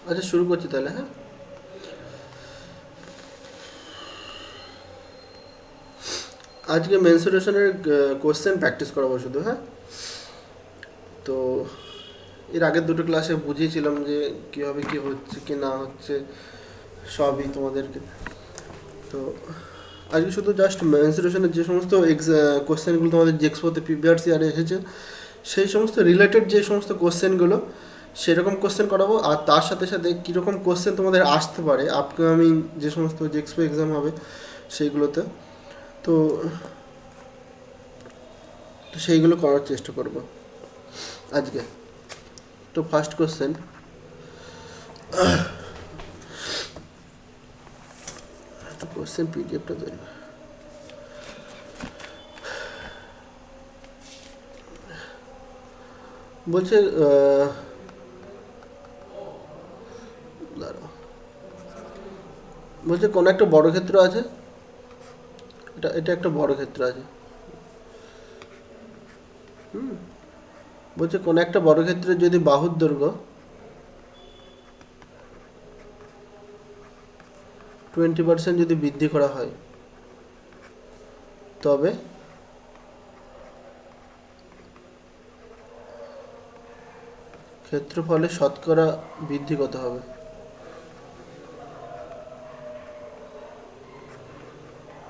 আচ্ছা শুরু করছি তাহলে। হ্যাঁ, আজকে মেনসুরেশনের কোশ্চেন প্র্যাকটিস করাবো শুধু। হ্যাঁ, তো এর আগের দুটো ক্লাসে বুঝিয়েছিলাম যে কীভাবে কী হচ্ছে কি না হচ্ছে সবই তোমাদেরকে। তো আজকে শুধু জাস্ট মেনসুরেশনের যে সমস্ত কোশ্চেনগুলো তোমাদের জিএক্সপোতে প্রিভিয়াস ইয়ারে এসেছে সেই সমস্ত রিলেটেড যে সমস্ত কোশ্চেনগুলো সেরকম কোশ্চেন করাবো, আর তার সাথে সাথে কীরকম কোশ্চেন তোমাদের আসতে পারে আপকামিং যে সমস্ত জিএক্সপো এক্সাম হবে সেইগুলোতে। তো তো সেইগুলো করার চেষ্টা করব আজকে। তো ফার্স্ট কোশ্চেন, কোশ্চেন পিডিএফটা তৈরি বলছে দাঁড়াও, বলছে কোনো একটা বড় ক্ষেত্র আছে, এটা এটা একটা বড় ক্ষেত্র আছে। বলছে কোনো একটা বড় ক্ষেত্রে যদি বাহুর দৈর্ঘ্য 20% যদি বৃদ্ধি করা হয় তবে ক্ষেত্রফলে শতকরা বৃদ্ধি কত হবে?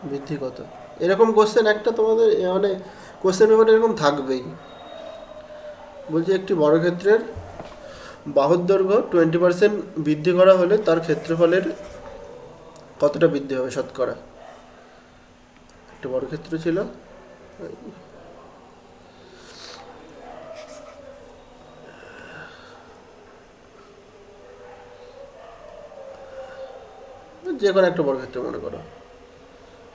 বৃদ্ধি কত? এরকম কোশ্চেন একটা তোমাদের মানে কোশ্চেন পেপারে এরকম থাকবেই। বলছে একটি বড় ক্ষেত্রের বাহুর দৈর্ঘ্য 20% বৃদ্ধি করা হলে তার ক্ষেত্রফলের কতটা বৃদ্ধি হবে শতকরা? একটা বড় ক্ষেত্র ছিল, যে কোনো একটা বড় ক্ষেত্র মনে করো,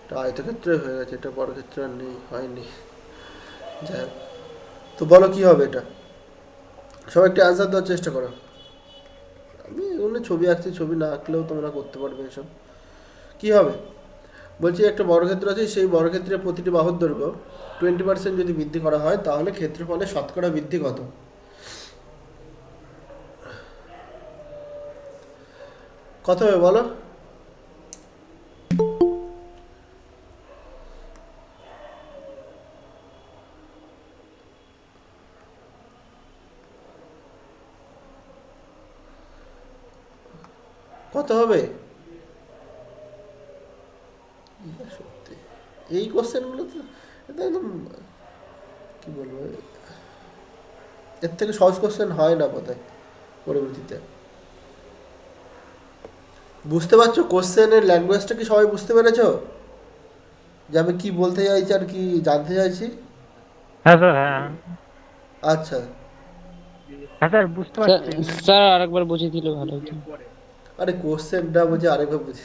এটা আয়তক্ষেত্রে হয়ে গেছে, এটা বড় ক্ষেত্র আর নেই, হয়নি। যাই হোক, তো বলো কি হবে এটা, সবাই একটু অ্যান্সার দেওয়ার চেষ্টা করো। আমি এগুলো ছবি আঁকছি, ছবি না আঁকলেও তোমরা করতে পারবে এসব। কি হবে? বলছি একটা বর্গক্ষেত্র আছে, সেই বর্গক্ষেত্রের প্রতিটি বাহুর দৈর্ঘ্য 20% যদি বৃদ্ধি করা হয় তাহলে ক্ষেত্রফলে শতকরা বৃদ্ধি কত? কত হবে বলো? কত হবে? সত্যি এই কোশ্চেনগুলো তো এটা একদম কি বলবো, এর থেকে সহজ কোশ্চেন হয় না কোথায় পরবর্তীতে। বুঝতে পারছো কোশ্চেনের ল্যাঙ্গুয়েজটা কি সবাই বুঝতে পেরেছো যে আমি কি বলতে চাইছি আর কি জানতে চাইছি? হ্যাঁ স্যার, হ্যাঁ আচ্ছা, হ্যাঁ স্যার, বুঝতে স্যার পারছি। স্যার আরেকবার বুঝিয়ে দিলে ভালো হতো। আরে কোশ্চেনটা বুঝি আরেকবার বুঝি।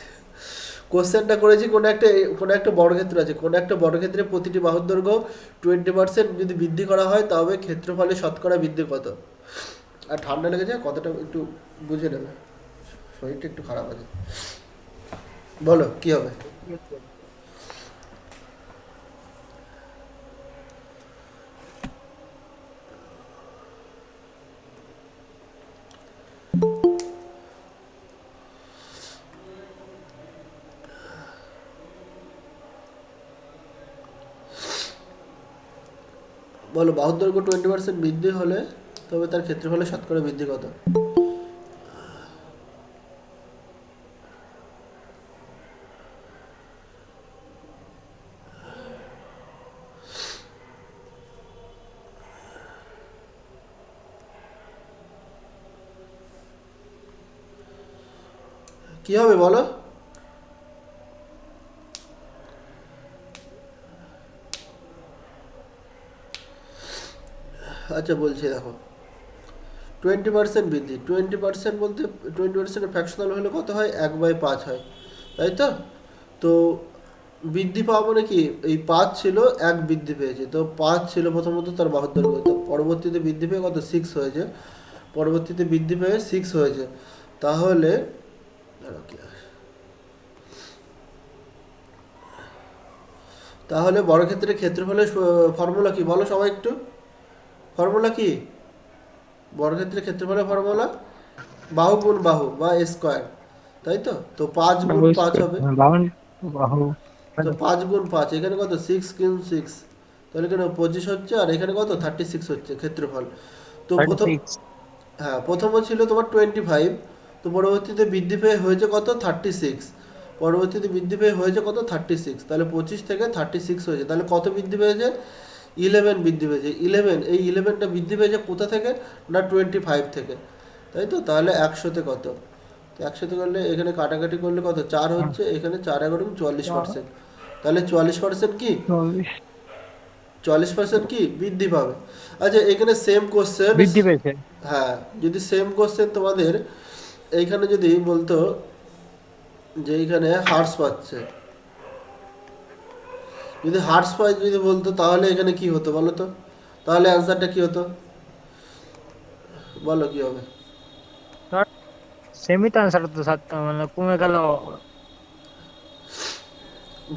কোশ্চেনটা করেছি কোনো একটা বর্গক্ষেত্র আছে, কোনো একটা বর্গক্ষেত্রে প্রতিটি বাহুর দৈর্ঘ্য 20% যদি বৃদ্ধি করা হয় তবে ক্ষেত্রফলে শতকরা বৃদ্ধি কত? আর ঠান্ডা লেগেছে, কতটা একটু বুঝে নেবে, শরীরটা একটু খারাপ আছে। বলো কি হবে? বলো বাহুর দৈর্ঘ্য 20% বৃদ্ধি হলে তবে তার ক্ষেত্রফলে শতকরা বৃদ্ধি কত? কি হবে বলো? আচ্ছা বলছি দেখো, 20% বৃদ্ধি, 20% বলতে 20% ফ্র্যাকশনাল হলে কত হয়? 1/5 হয়, তাই তো? তো বৃদ্ধি পাওয়া মানে কি, এই 5 ছিল, 1 বৃদ্ধি পেয়েছে, তো 5 ছিল প্রথমত তার বাহুর দৈর্ঘ্য, তো পরবর্তীতে বৃদ্ধি পেয়ে কত 6 হয়েছে, পরবর্তীতে বৃদ্ধি পেয়ে 6 হয়েছে। তাহলে দাঁড়াও কি আসে? তাহলে বর্গক্ষেত্রের ক্ষেত্রফলের ফর্মুলা কি বলো সবাই একটু? ফর্মুলা কি বর্গক্ষেত্রের ক্ষেত্রফলের ফর্মুলা? বাহু গুণ বাহু বা স্কোয়ার, তাই তো? তো 5 গুণ 5 হবে। 52 বাহু। তো 5 গুণ 5 এখানে কত, 6 গুণ 6, তাহলে এখানে 25 হচ্ছে, আর এখানে কত 36 হচ্ছে ক্ষেত্রফল। তো প্রথম, 36। হ্যাঁ প্রথমে ছিল তোমার 25, তো পরবর্তীতে বৃদ্ধি পেয়ে হয়েছে কত 36, পরবর্তীতে বৃদ্ধি পেয়ে হয়েছে কত 36, তাহলে 25 থেকে 36 হয়েছে, তাহলে কত বৃদ্ধি পেয়েছে, 11 বৃদ্ধি পেয়েছে। 11, এই 11টা বৃদ্ধি পেয়েছে কোথা থেকে, না 25 থেকে, তাই তো? তাহলে 100তে কত, তো 100তে করলে এখানে কাটাকাটি করলে কত 4 হচ্ছে, এখানে 4 × 44%, তাহলে 44% কি, 44 44% কি বৃদ্ধি পাবে। আচ্ছা এখানে সেম কোশ্চেন, বৃদ্ধি পেয়েছে। হ্যাঁ যদি সেম কোশ্চেন তোমাদের এইখানে যদি বলতো যে এইখানে হার্স পাচ্ছে, যদি হার্স পাই যদি বলতো, তাহলে এখানে কি হতো বলো তো, তাহলে অ্যান্সারটা কি হতো, বলো কি হবে? সেমি তো আনসার তো মানে কমে গেল।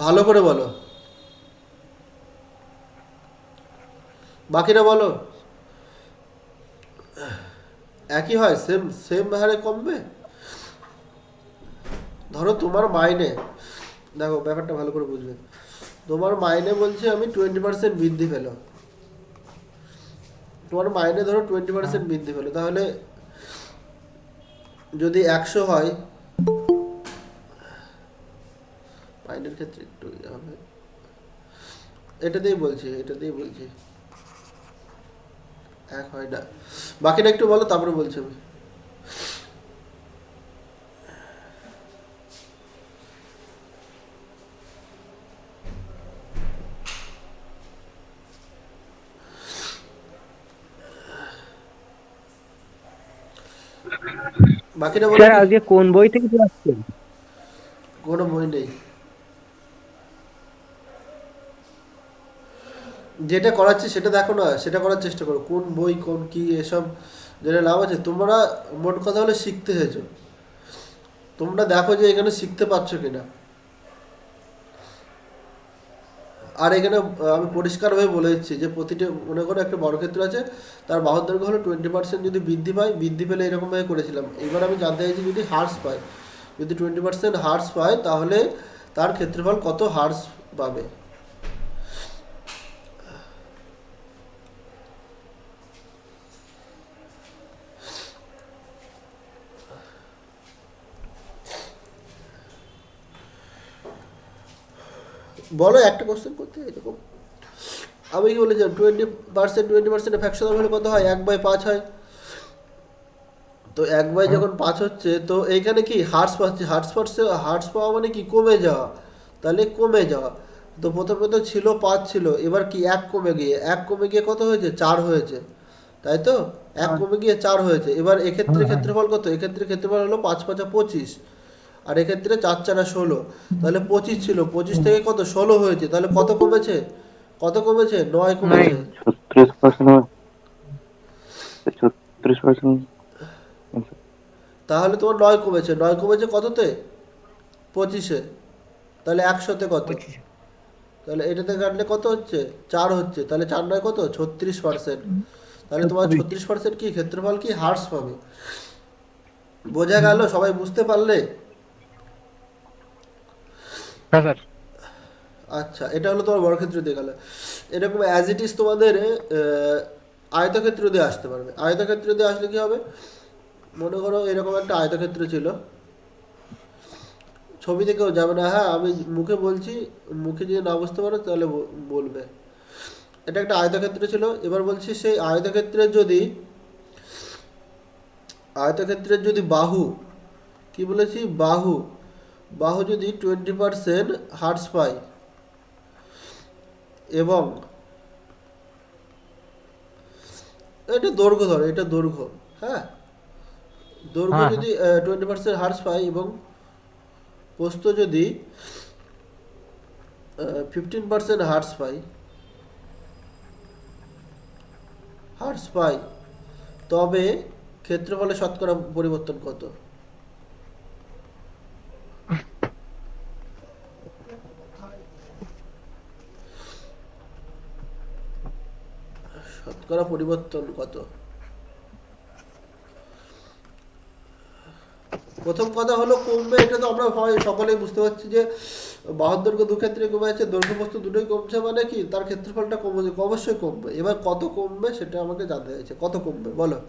ভালো করে বলো, বাকিরা বলো। একই হয়, সেম সেম হারে কমবে। ধরো তোমার মাইনে, দেখো ব্যাপারটা ভালো করে বুঝবে, তোমার মাইনে বলছে আমি 20% বৃদ্ধি পেলো, তোমার মাইনে ধরো 20% বৃদ্ধি পেলো, তাহলে যদি 100 হয়, মাইনের ক্ষেত্রে একটু ইয়ে হবে, এটাতেই বলছি এক হয় না। বাকিটা একটু বলো তারপরে বলছি আমি। বাকিটা বলো স্যার কি, আজকে কোন বই থেকে পড়াচ্ছেন? কোনো বই নেই, যেটা করাচ্ছি সেটা দেখো না, সেটা করার চেষ্টা করো, কোন বই কোন কি এসব জেনে লাভ আছে? তোমরা মোট কথা হলে শিখতে এসেছো, তোমরা দেখো যে এখানে শিখতে পারছো কিনা। আর এখানে আমি পরিষ্কারভাবে বলে দিচ্ছি যে প্রতিটি, মনে করো একটা বর্গক্ষেত্র আছে, তার বাহুর দৈর্ঘ্য হলো 20%, যদি বৃদ্ধি পায়, বৃদ্ধি পেলে এরকমভাবে করেছিলাম। এবার আমি জানতে চাইছি যদি হার্স পায়, যদি 20% হার্স পায়, তাহলে তার ক্ষেত্রফল কত হার্স পাবে। বলো একটা কোশ্চেন করতে এরকম। আমি কি বলেছিলাম 20% ফ্যাকশনাল হলে কত হয়, 1/5 হয়। তো 1/, যখন 5 হচ্ছে, তো এইখানে কি হার্স পাচ্ছে, হার্স পাওয়া মানে কি কমে যাওয়া, তাহলে কমে যাওয়া। তো প্রথমে তো ছিল 5 ছিল, এবার কি 1 কমে গিয়ে কত হয়েছে, 4 হয়েছে, তাই তো? 1 কমে গিয়ে 4 হয়েছে। এবার এক্ষেত্রে হ্যাঁ, হ্যাঁ। ক্ষেত্রফল কত, এক্ষেত্রে ক্ষেত্রফল হলো 5×5 = 25, আর এক্ষেত্রে 4×4 = 16, তাহলে 25 ছিল, 25 থেকে কত 16 হয়েছে, তাহলে কত কমেছে, কত কমেছে, 9 কমেছে। 36%, 36%। তাহলে তোমার 9 কমেছে, 9 কমেছে কততে, 25-এ, তাহলে 100-তে কত, 25। তাহলে এটাতে কাটলে কত হচ্ছে, 4 হচ্ছে, তাহলে 4×9 কত, 36%। তাহলে তোমার 36। 36% কি ক্ষেত্রফল কি হার্স পাবে। বোঝা গেল, সবাই বুঝতে পারলে? হ্যাঁ স্যার। আচ্ছা এটা হলো তোমার বর্গক্ষেত্র দিয়ে গেল। এরকম অ্যাজ ইট ইজ তোমাদের আয়তক্ষেত্র দিয়ে আসতে পারবে। আয়তক্ষেত্র দিয়ে আসলে কি হবে, মনে করো এরকম একটা আয়তক্ষেত্র ছিল, ছবিতে কেউ যাবে না, হ্যাঁ আমি মুখে বলছি, মুখে যদি না বুঝতে পারো তাহলে বলবে। এটা একটা আয়তক্ষেত্র ছিল, এবার বলছি সেই আয়তক্ষেত্রের যদি বাহু, কি বলেছি, বাহু যদি 20% হার্স পায়, এবং এটা দৈর্ঘ্য ধরো, এটা দৈর্ঘ্য, হ্যাঁ দৈর্ঘ্য হ্যাঁ, হ্যাঁ। যদি 20% হার্স পায়, এবং প্রস্থ যদি 15% হার্স পায়, তবে ক্ষেত্রফলে শতকরা পরিবর্তন কত? শতকরা পরিবর্তন কত? প্রথম কথা হলো কমবে, এটা তো আমরা হয় সকলেই বুঝতে পারছি যে বাহুর দৈর্ঘ্য দু ক্ষেত্রে কমে যাচ্ছে, দৈর্ঘ্য বস্তু দুটোই কমছে, মানে কি তার ক্ষেত্রফলটা কমে, অবশ্যই কমবে। এবার কত কমবে সেটা আমাকে জানতে চাইছে, কত কমবে বলো।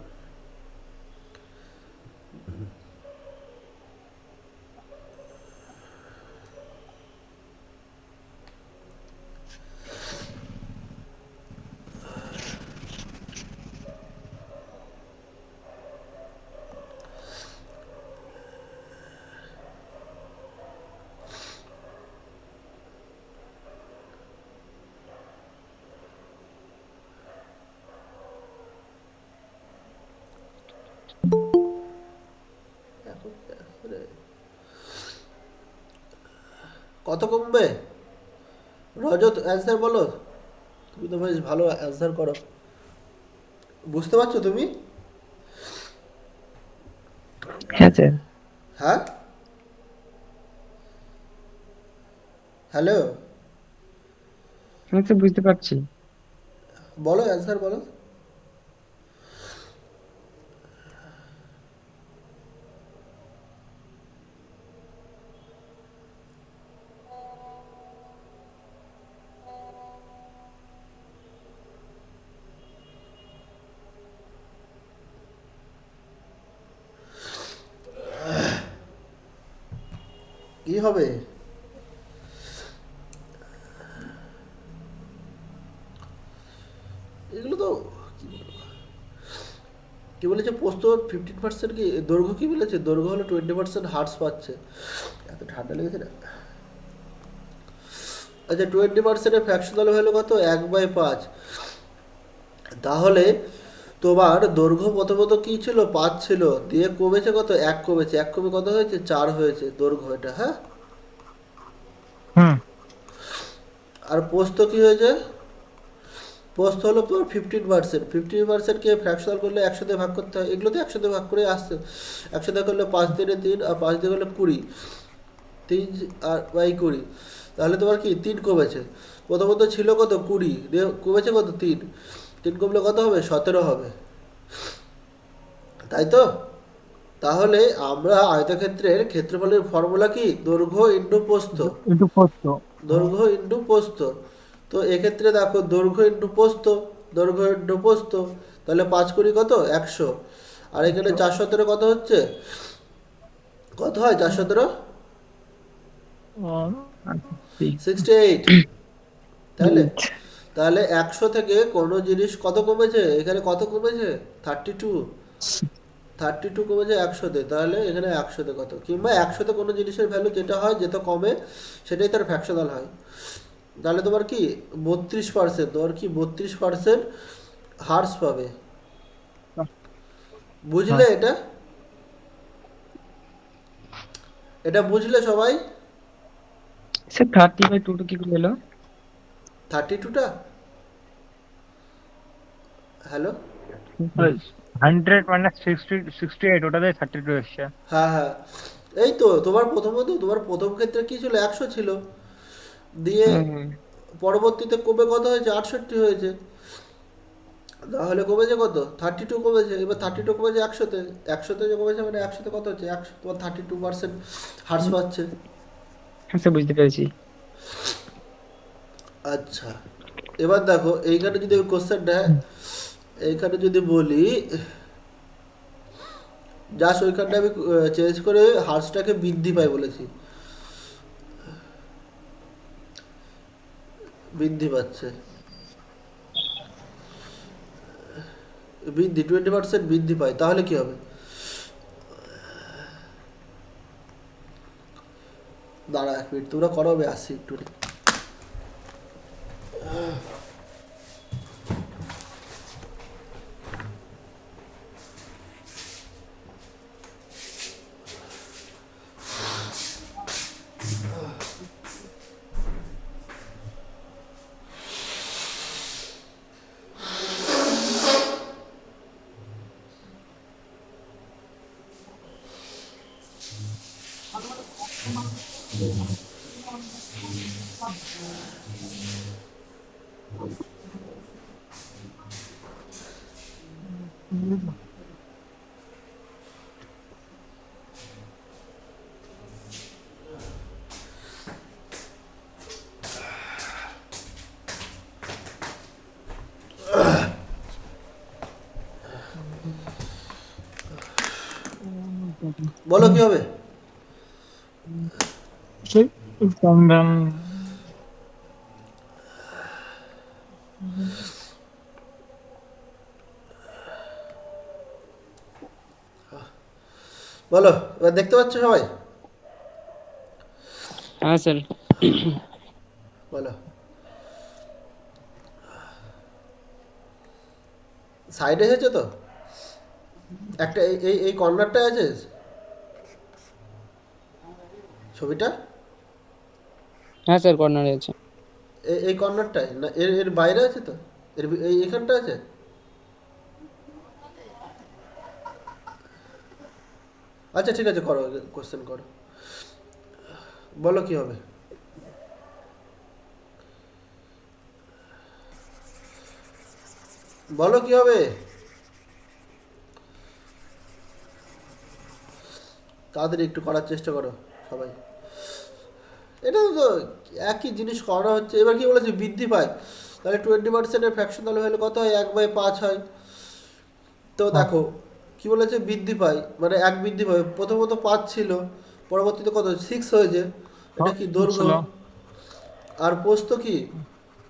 কত কমবে রজত, অ্যান্সার বলো। তুমি তো বেশ ভালো অ্যান্সার করো, বুঝতে পারছো তুমি? হ্যাঁ স্যার। হ্যাঁ, হ্যালো, আমি তো বুঝতে পারছি। বলো অ্যান্সার বলো। কি হবে? এগুলো তো কি বলেছে, পোস্ত 15% কি দৈর্ঘ্য, কি বলেছে দৈর্ঘ্য হলো 20% হার্স পাচ্ছে। এত ঠান্ডা লেগেছে না। আচ্ছা 20%-এর ফ্র্যাকশনাল হলো কত, 1/5। তাহলে তোমার দৈর্ঘ্য প্রথমত কি ছিল, 5 ছিল, দিয়ে কমেছে কত, 1 কমেছে, 1 কমে কত হয়েছে, 4 হয়েছে দৈর্ঘ্য এটা, হ্যাঁ। হুম। আর পোস্ত কি হয়েছে, পোস্ত হলো তোমার 15%, 15%কে ফ্র্যাকশনাল করলে 100 দিয়ে ভাগ করতে হয়, এগুলো তো 100 দিয়ে ভাগ করে আসছে। 100 দিয়ে করলে 5 দিনে 3, আর 5 দিয়ে করলে 20, 3 আর 20, তাহলে তোমার কি 3 কমেছে। প্রথমত ছিল কত 20, দিয়ে কমেছে কত 3, 3 কমলে কত হবে, 17 হবে, তাই তো? তাহলে আমরা আয়তক্ষেত্রের ক্ষেত্রফলের ফর্মুলা কি, দৈর্ঘ্য ইন্টু প্রস্থ, একটু কষ্ট। দৈর্ঘ্য ইন্টু প্রস্থ। তো এক্ষেত্রে দেখো দৈর্ঘ্য ইন্টু প্রস্থ, দৈর্ঘ্য ইন্টু প্রস্থ, তাহলে 5 কত 100, আর এখানে 417 কত হচ্ছে, কত হয় 417, 68, তাহলে তাহলে 100 থেকে কোনো জিনিস কত কমেছে, এখানে কত কমেছে, 32, 32 কমেছে 100-তে, তাহলে এখানে 100-তে কত, কিংবা 100-তে কোনো জিনিসের ভ্যালু যেটা হয়, যেটা কমে সেটাই তার ফ্র্যাকশনাল হয়। তাহলে তোমার কি 32%, তোমার কি 32% হার্স পাবে, বুঝলে এটা? এটা বুঝলে সবাই? স্যার 30/2 কি করে এলো? 32টা, হ্যালো, 100 মানে 68, ওটাতে 32 এসছে। হ্যাঁ হ্যাঁ, এই তো তোমার প্রথমত, তোমার প্রথম ক্ষেত্রে কি ছিল, 100 ছিল, দিয়ে হুম। পরবর্তীতে কমে কত হয়েছে, 68 হয়েছে, তাহলে কমেছে কত, 32 কমেছে। এবার 32 কমেছে 100-তে, 100-তে যে কমেছে মানে 100-তে কত হচ্ছে, 100 তোমার 32% হ্রাস পাচ্ছে। হ্যাঁ স্যার, বুঝতে পেরেছি। আচ্ছা, এবার দেখো এইখানে যদি কোশ্চেন দেয়, এইখানে যদি বলি জাস্ট ওইখানটা আমি চেঞ্জ করে হ্রাসটাকে বৃদ্ধি পায় বলেছি, বৃদ্ধি পাচ্ছে, বৃদ্ধি 20% বৃদ্ধি পায়, তাহলে কি হবে, দাঁড়া 1 মিনিট, তোমরা করো, আমি আসি একটু। বলো কি হবে? সেই সংগ্রাম বলো, এবার দেখতে পাচ্ছ সবাই? হ্যাঁ স্যার। বলো। সাইডে এসেছো তো? একটা এই এই এই কর্নারটা আছে ছবিটা, হ্যাঁ স্যার, কর্নারে আছে। এই কর্নারটায় না, এর এর বাইরে আছে তো? এই এখানটা আছে? আচ্ছা ঠিক আছে, করো, কোশ্চেন করো। বলো কি হবে? বলো কি হবে? তাড়াতাড়ি একটু করার চেষ্টা করো সবাই। এটা তো একই জিনিস করা হচ্ছে। এবার কি বলেছে, বৃদ্ধি পায়, তাহলে 20%-এর ফ্র্যাকশনাল হলে কত হয়? 1/5 হয়। তো দেখো কি বলেছে, বৃদ্ধি পায় মানে এক বৃদ্ধি পায়। প্রথমত 5 ছিল, পরবর্তীতে কত 6 হয়েছে। এটা কি দৈর্ঘ্য? ছিল। আর প্রস্থ কি?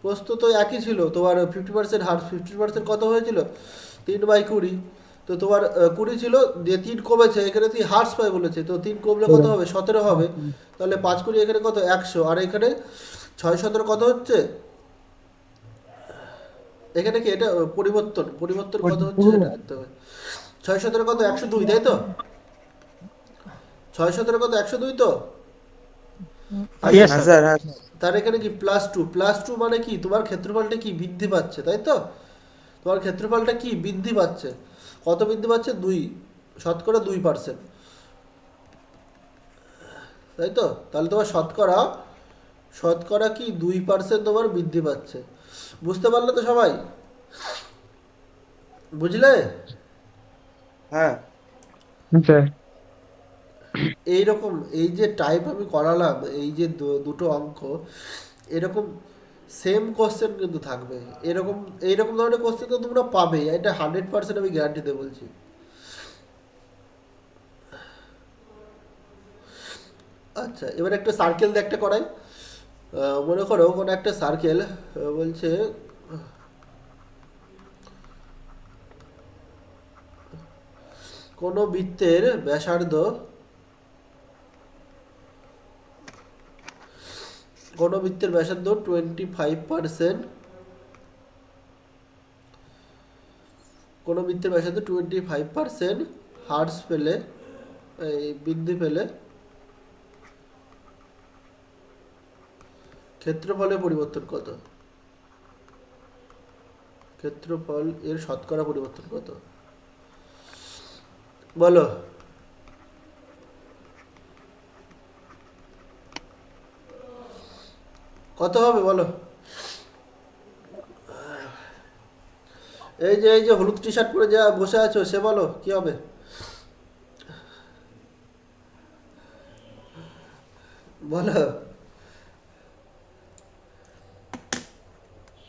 প্রস্থ তো একই ছিল তোমার, 50% হার 50% কত হয়েছিল? 3/20। তো তোমার 20 ছিল, দিয়ে 3 কমেছে, এখানে তুই হার্স পাই বলেছে, তো 3 কমলে কত হবে? 17 হবে। তাহলে 5 এখানে কত? 100। আর এখানে 6 কত হচ্ছে? এখানে কি এটা পরিবর্তন, পরিবর্তন কত হচ্ছে সেটা দেখতে হবে। 6 কত? 102, তাই তো? 6 কত? 102 তো? Yes, হ্যাঁ sir. স্যার, হ্যাঁ স্যার। তার এখানে কি +2, +2 মানে কি তোমার ক্ষেত্রফলটা কি বৃদ্ধি পাচ্ছে, তাই তো? তোমার ক্ষেত্রফলটা কি বৃদ্ধি পাচ্ছে? কত বৃদ্ধি পাচ্ছে? 2, শতকরা 2%, তাই তো? তাহলে তোমার শতকরা, শতকরা কি 2% তোমার বৃদ্ধি পাচ্ছে। বুঝতে পারলে তো সবাই? বুঝলে? হ্যাঁ স্যার এইরকম এই যে টাইপ আমি করালাম, এই যে দুটো অঙ্ক, এরকম সেম কোশ্চেন কিন্তু থাকবে। এরকম এইরকম ধরনের কোশ্চেন তো তোমরা পাবে, এটা 100% আমি গ্যারান্টি দিয়ে বলছি। আচ্ছা, এবার একটা সার্কেল দিয়ে একটা করাই। মনে করো কোনো একটা সার্কেল বলছে কোনো বৃত্তের ব্যাসার্ধ, কোনো বৃত্তের ব্যাসার্ধ 25%, কোনো বৃত্তের ব্যাসার্ধ 25% হার্স পেলে, এই বৃদ্ধি পেলে ক্ষেত্রফলের পরিবর্তন কত? ক্ষেত্রফল এর শতকরা পরিবর্তন কত? বলো। কত হবে বলো? এই যে হলুদ টি শার্ট পরে যা বসে আছো, সে বলো কি হবে? বলো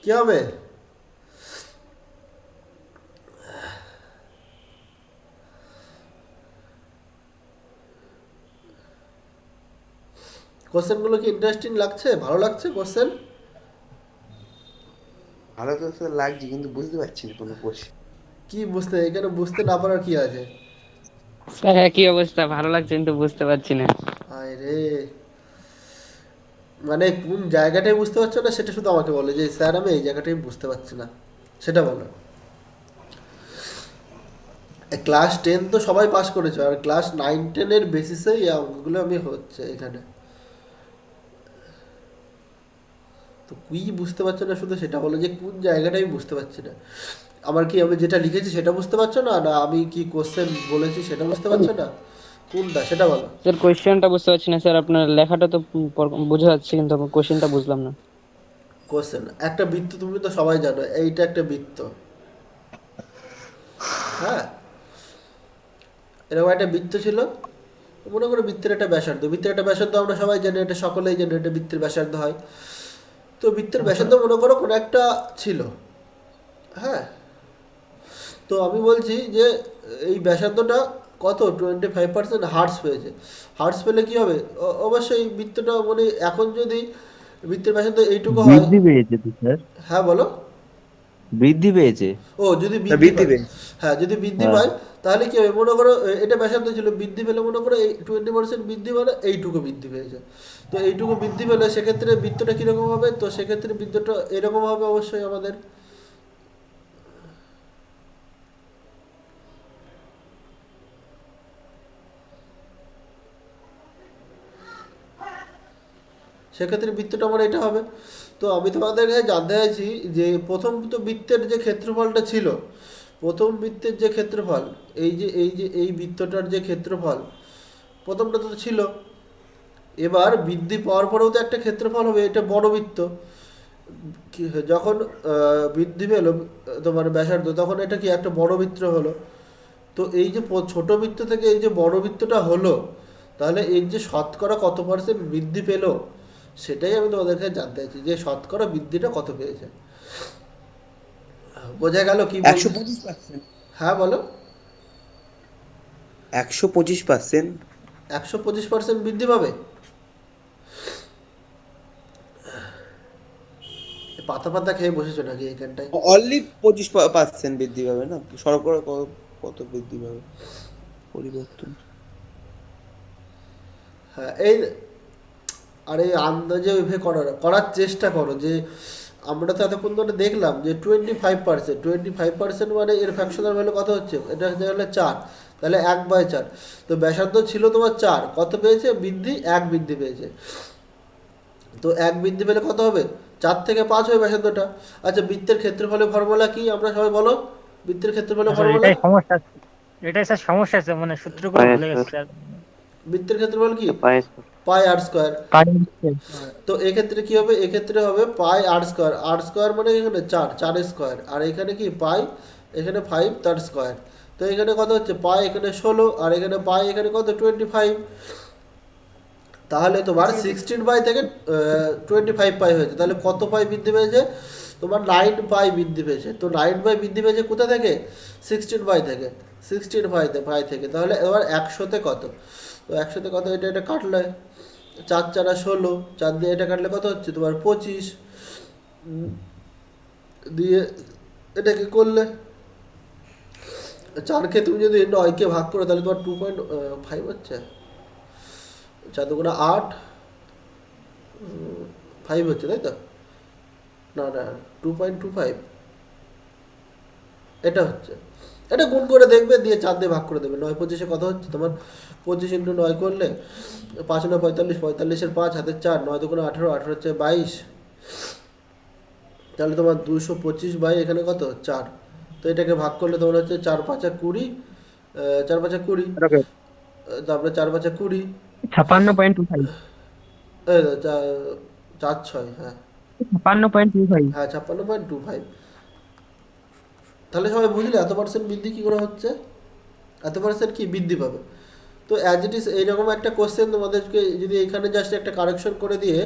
কি হবে? কোশ্চেনগুলো কি ইন্টারেস্টিং লাগছে? ভালো লাগছে কোশ্চেন? ভালো তো স্যার লাগছে, কিন্তু বুঝতে পারছি না কোনো কোশ্চেন। কি বুঝতে, এখানে বুঝতে না পারার কি আছে? স্যার একই অবস্থা, ভালো লাগছে কিন্তু বুঝতে পারছি না। আয় রে, মানে কোন জায়গাটাই বুঝতে পারছো না সেটা শুধু আমাকে বলো, যে স্যার আমি এই জায়গাটাই বুঝতে পারছি না, সেটা বলো। ক্লাস 10 তো সবাই পাস করেছো, আর ক্লাস 9-10-এর বেসিসে এই অঙ্কগুলো আমি হচ্ছে এখানে। তো কি বুঝতে পারছো না শুধু সেটা বলো, যে কোন জায়গাটাই বুঝতে পারছি না। আমার কি, আমি যেটা লিখেছি সেটা বুঝতে পারছো না, না আমি কি কোশ্চেন বলেছি সেটা বুঝতে পারছো না? কোনটা সেটা বলো। স্যার কোয়েশ্চেনটা বুঝতে পারছি না স্যার, আপনার লেখাটা তো বোঝা যাচ্ছে কিন্তু কোয়েশ্চেনটা বুঝলাম না। কোশ্চেন, একটা বৃত্ত তুমি তো সবাই জানো, এইটা একটা বৃত্ত, হ্যাঁ? এরকম একটা বৃত্ত ছিল। মনে করো বৃত্তের একটা ব্যাসার্ধ, বৃত্তের একটা ব্যাসার্ধ আমরা সবাই জানি, এটা সকলেই জানি, এটা বৃত্তের ব্যাসার্ধ হয়। তো বৃত্তের ব্যাসার্ধ মনে করো কোনো একটা ছিল, হ্যাঁ? তো আমি বলছি যে এই ব্যাসার্ধটা কত 25% হার্টস পেয়েছে। হার্টস পেলে কি হবে, অবশ্যই বৃত্তটা মানে এখন যদি বৃত্তের ব্যাসার্ধ এইটুকু হয়। বৃদ্ধি পেয়েছে তো স্যার, হ্যাঁ বলো। বৃদ্ধি পেয়েছে। ও যদি তা বৃদ্ধি বৃদ্ধি পায়, পেয়েছে। হ্যাঁ যদি বৃদ্ধি হ্যাঁ, পায় তাহলে কি হবে মনে করো এটা ব্যাসার্ধ ছিল, বৃদ্ধি পেলে মনে করো এই 20% বৃদ্ধি মানে এইটুকু বৃদ্ধি পেয়েছে। তো এইটুকু বৃদ্ধি পেলে সেক্ষেত্রে বৃত্তটা কীরকম হবে, তো সেক্ষেত্রে বৃত্তটা এরকম হবে অবশ্যই আমাদের। সেক্ষেত্রে বৃত্তটা আমার এটা হবে। তো আমি তোমাদের কাছে জানতে চাইছি যে প্রথম তো বৃত্তের যে ক্ষেত্রফলটা ছিল, প্রথম বৃত্তের যে ক্ষেত্রফল, এই বৃত্তটার যে ক্ষেত্রফল প্রথমটা তো ছিল, এবার বৃদ্ধি পাওয়ার পরেও তো একটা ক্ষেত্রফল হবে, এটা বড় বৃত্ত। যখন বৃদ্ধি পেলো তোমার ব্যাসার্ধ, তখন এটা কি একটা বড় বৃত্ত হলো। তো এই যে ছোট বৃত্ত থেকে এই যে বড় বৃত্তটা হলো, তাহলে এর যে শতকরা কত পার্সেন্ট বৃদ্ধি পেলো, সেটাই আমি তোমাদের কাছে জানতে চাইছি যে শতকরা বৃদ্ধিটা কত পেয়েছে। বোঝা গেল কি বলতে? 125%। হ্যাঁ বলো। 125%। 125% বৃদ্ধি পাবে? পাতা পাতা খেয়ে বসেছো নাকি এইখানটায়? অনলি 25% বৃদ্ধি পাবে না, শতকরা কত বৃদ্ধি পাবে পরিবর্তন? হ্যাঁ এই, আর এই আন্দাজে ওইভাবে করার চেষ্টা করো যে আমরা তো এতক্ষণ ধরে দেখলাম যে 25%, মানে এর ফ্র্যাকশনাল ভ্যালু কত হচ্ছে, এটা হচ্ছে 4, তাহলে 1/4। তো ব্যাসার্ধ ছিল তোমার 4, কত পেয়েছে বৃদ্ধি, 1 বৃদ্ধি পেয়েছে। তো 1 বৃদ্ধি পেলে কত হবে, 4 থেকে 5 হবে ব্যাসার্ধটা। আচ্ছা বৃত্তের ক্ষেত্রফলের ফর্মুলা কি, আমরা সবাই বলো বৃত্তের ক্ষেত্রফলের আসলে ফর্মুলা। এটাই সমস্যা, এটাই স্যার সমস্যা আছে, মানে সূত্রগুলো পায়ের ভুলে গেছে স্যার, স্যার। বৃত্তের ক্ষেত্রফল কি, পায়ের স্যার। পাই আর স্কোয়ার। পানি। তো এক্ষেত্রে কি হবে, এক্ষেত্রে হবে পাই আর স্কোয়ার। আর স্কোয়ার মানে এখানে 4, 4 স্কোয়ার, আর এখানে কি পাই, এখানে 5 তার স্কোয়ার। তো এখানে কত হচ্ছে পাই, এখানে 16, আর এখানে পাই, এখানে কত 25। তাহলে তোমার 16 পাই থেকে 25 পাই হয়েছে, তাহলে কত পাই বৃদ্ধি পেয়েছে, তোমার 9 পাই বৃদ্ধি পেয়েছে। তো 9 পাই বৃদ্ধি পেয়েছে কোথা থেকে, 16 পাই থেকে, 16 পাই থেকে। তাহলে এবার 100-তে কত, তো 100-তে কত, এটা কাটলে 4 4 16, 4 দিয়ে এটা কাটলে কত হচ্ছে তোমার 25, দিয়ে এটাকে করলে 4কে তুমি যদি 9কে ভাগ করো তাহলে তোমার 2.5 হচ্ছে, 4 দুগুণে 8, 5 হচ্ছে তাই তো, না না 2.25 এটা হচ্ছে। এটা গুণ করে দেখবে, দিয়ে 4 দিয়ে ভাগ করে দেবে, 9 25-এ কত হচ্ছে তোমার, 25 × 9 করলে 5 9 45, 45-এর 5 হাতের 4, 9 দুগুণে 18, 18 হচ্ছে 22, তাহলে তোমার 225 বাই এখানে কত 4। তো এটাকে ভাগ করলে তোমার হচ্ছে 4 5 20, 4 5 20, তারপরে 4 5 20, 56.25। 4 6, হ্যাঁ 56.25। হ্যাঁ 56.25। তাহলে সবাই বুঝলে এত পার্সেন্ট বৃদ্ধি কী করে হচ্ছে, এত পার্সেন্ট কি বৃদ্ধি পাবে। তো অ্যাজ ইট ইজ এইরকম একটা কোশ্চেন তোমাদেরকে যদি এখানে জাস্ট একটা কারেকশন করে দিয়ে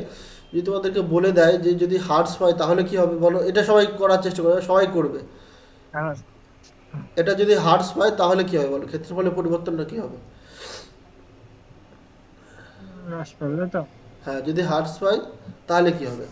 যদি তোমাদেরকে বলে দেয় যে যদি হার্টস হয় তাহলে কি হবে বলো, এটা সবাই করার চেষ্টা করবে, সবাই করবে। হ্যাঁ, এটা যদি হার্টস পায় তাহলে কি হবে বলো, ক্ষেত্রফলের পরিবর্তনটা কি হবে। হ্রাস পাবে তো। হ্যাঁ যদি হার্টস পায় তাহলে কি হবে।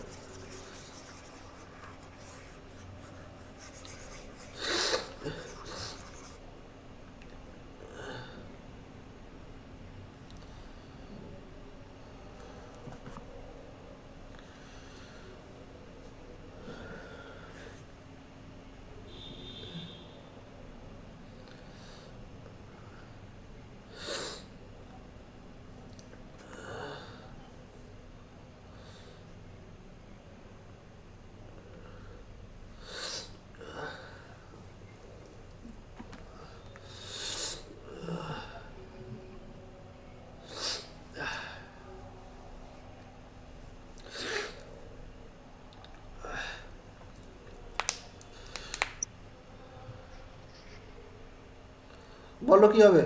বলো কি হবে।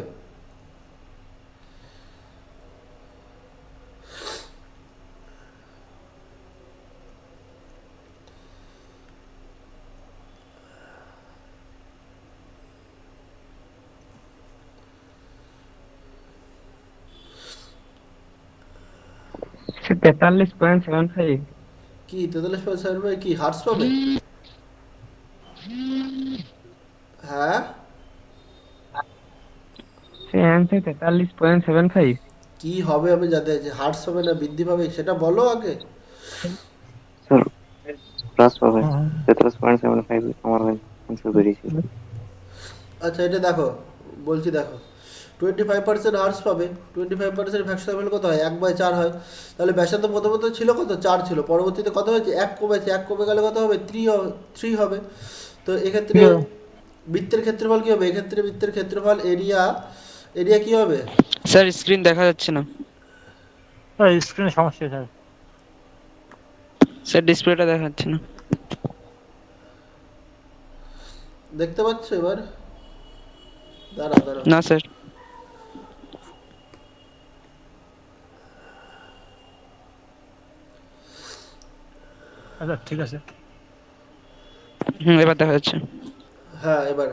43.75। কি 43.75 কি হার্টস পাবে? হ্যাঁ, সে অ্যান্সার 43.75। কি হবে আমি জানতে চাইছি, হার্টস হবে না বৃদ্ধি পাবে সেটা বলো আগে। স্যার প্লাস পাবে, হুম। 43.75 আমার অ্যান্সার বেরিয়েছিল। আচ্ছা এটা দেখো, বলছি দেখো, 25% হার্স পাবে, 25% ফ্র্যাকশন ভ্যালু কত হয়, 1/4 হয়। তাহলে ব্যাসার্ধ প্রথমত ছিল কত, 4 ছিল, পরবর্তীতে কত হয়েছে, 1 কমেছে, 1 কমে গেলে কত হবে, 3 হবে। তো এক্ষেত্রে বৃত্তের ক্ষেত্রফল কি হবে, এক্ষেত্রে বৃত্তের ক্ষেত্রফল এরিয়া, এরিয়া কি হবে? স্যার স্ক্রিন দেখা যাচ্ছে না, স্ক্রিনে সমস্যা স্যার। স্যার ডিসপ্লেটা দেখা যাচ্ছে না। দেখতে পাচ্ছ এবার? দাঁড়াও দাঁড়াও, না স্যার। আচ্ছা ঠিক আছে। এবার দেখা যাচ্ছে। হ্যাঁ এবার,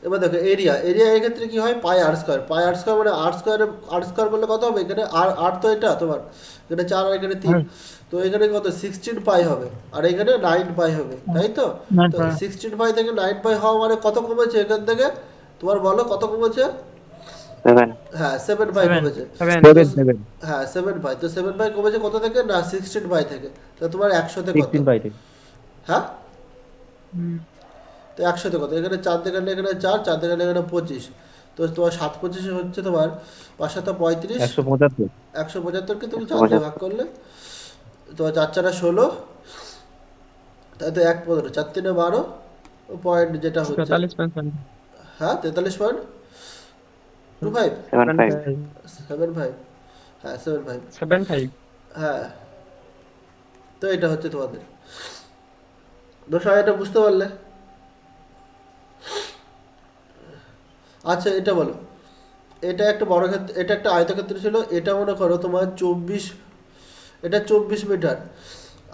এবার দেখো এরিয়া, এরিয়া এর ক্ষেত্রে কি হয়, পাই আর স্কোয়ার, পাই আর স্কোয়ার মানে আর স্কোয়ার করলে কত হবে, এখানে আর আর তো এটা তোমার, এখানে 4 আর এখানে 3, হুম। তো এখানে কত 16 পাই হবে, আর এখানে 9 পাই হবে, তাই তো? তো 16 পাই থেকে 9 পাই হওয়া মানে কত কমেছে এখান থেকে, তোমার বলো কত কমেছে? 7। হ্যাঁ 7 পাই 7। কমেছে। 7 তো 7 হ্যাঁ 7 পাই, তো 7 পাই কমেছে কত থেকে, না 16 পাই থেকে, তো তোমার 100 তে কত? 16 পাইতে। হ্যাঁ, তো 100 তে কত, এখানে 4 দেখালে এখানে 4, 4 দেখালে এখানে 25, তো তোমার 7×25 হচ্ছে তোমার 5 7 35, 175। 175কে তুমি 4 দিয়ে ভাগ 175। করলে তোমার 4 4 16, তাই তো 1 15, 4 3 12, পয়েন্ট যেটা হচ্ছে, 43.75। হ্যাঁ 43.25, 75। 75, হ্যাঁ 75, 75। হ্যাঁ। তো এটা হচ্ছে তোমাদের, তো সবাই এটা বুঝতে পারলে? আচ্ছা এটা বলো, এটা একটা বড় ক্ষেত্র, এটা একটা আয়তক্ষেত্র ছিল, এটা মনে করো তোমার 24, এটা 24 মিটার,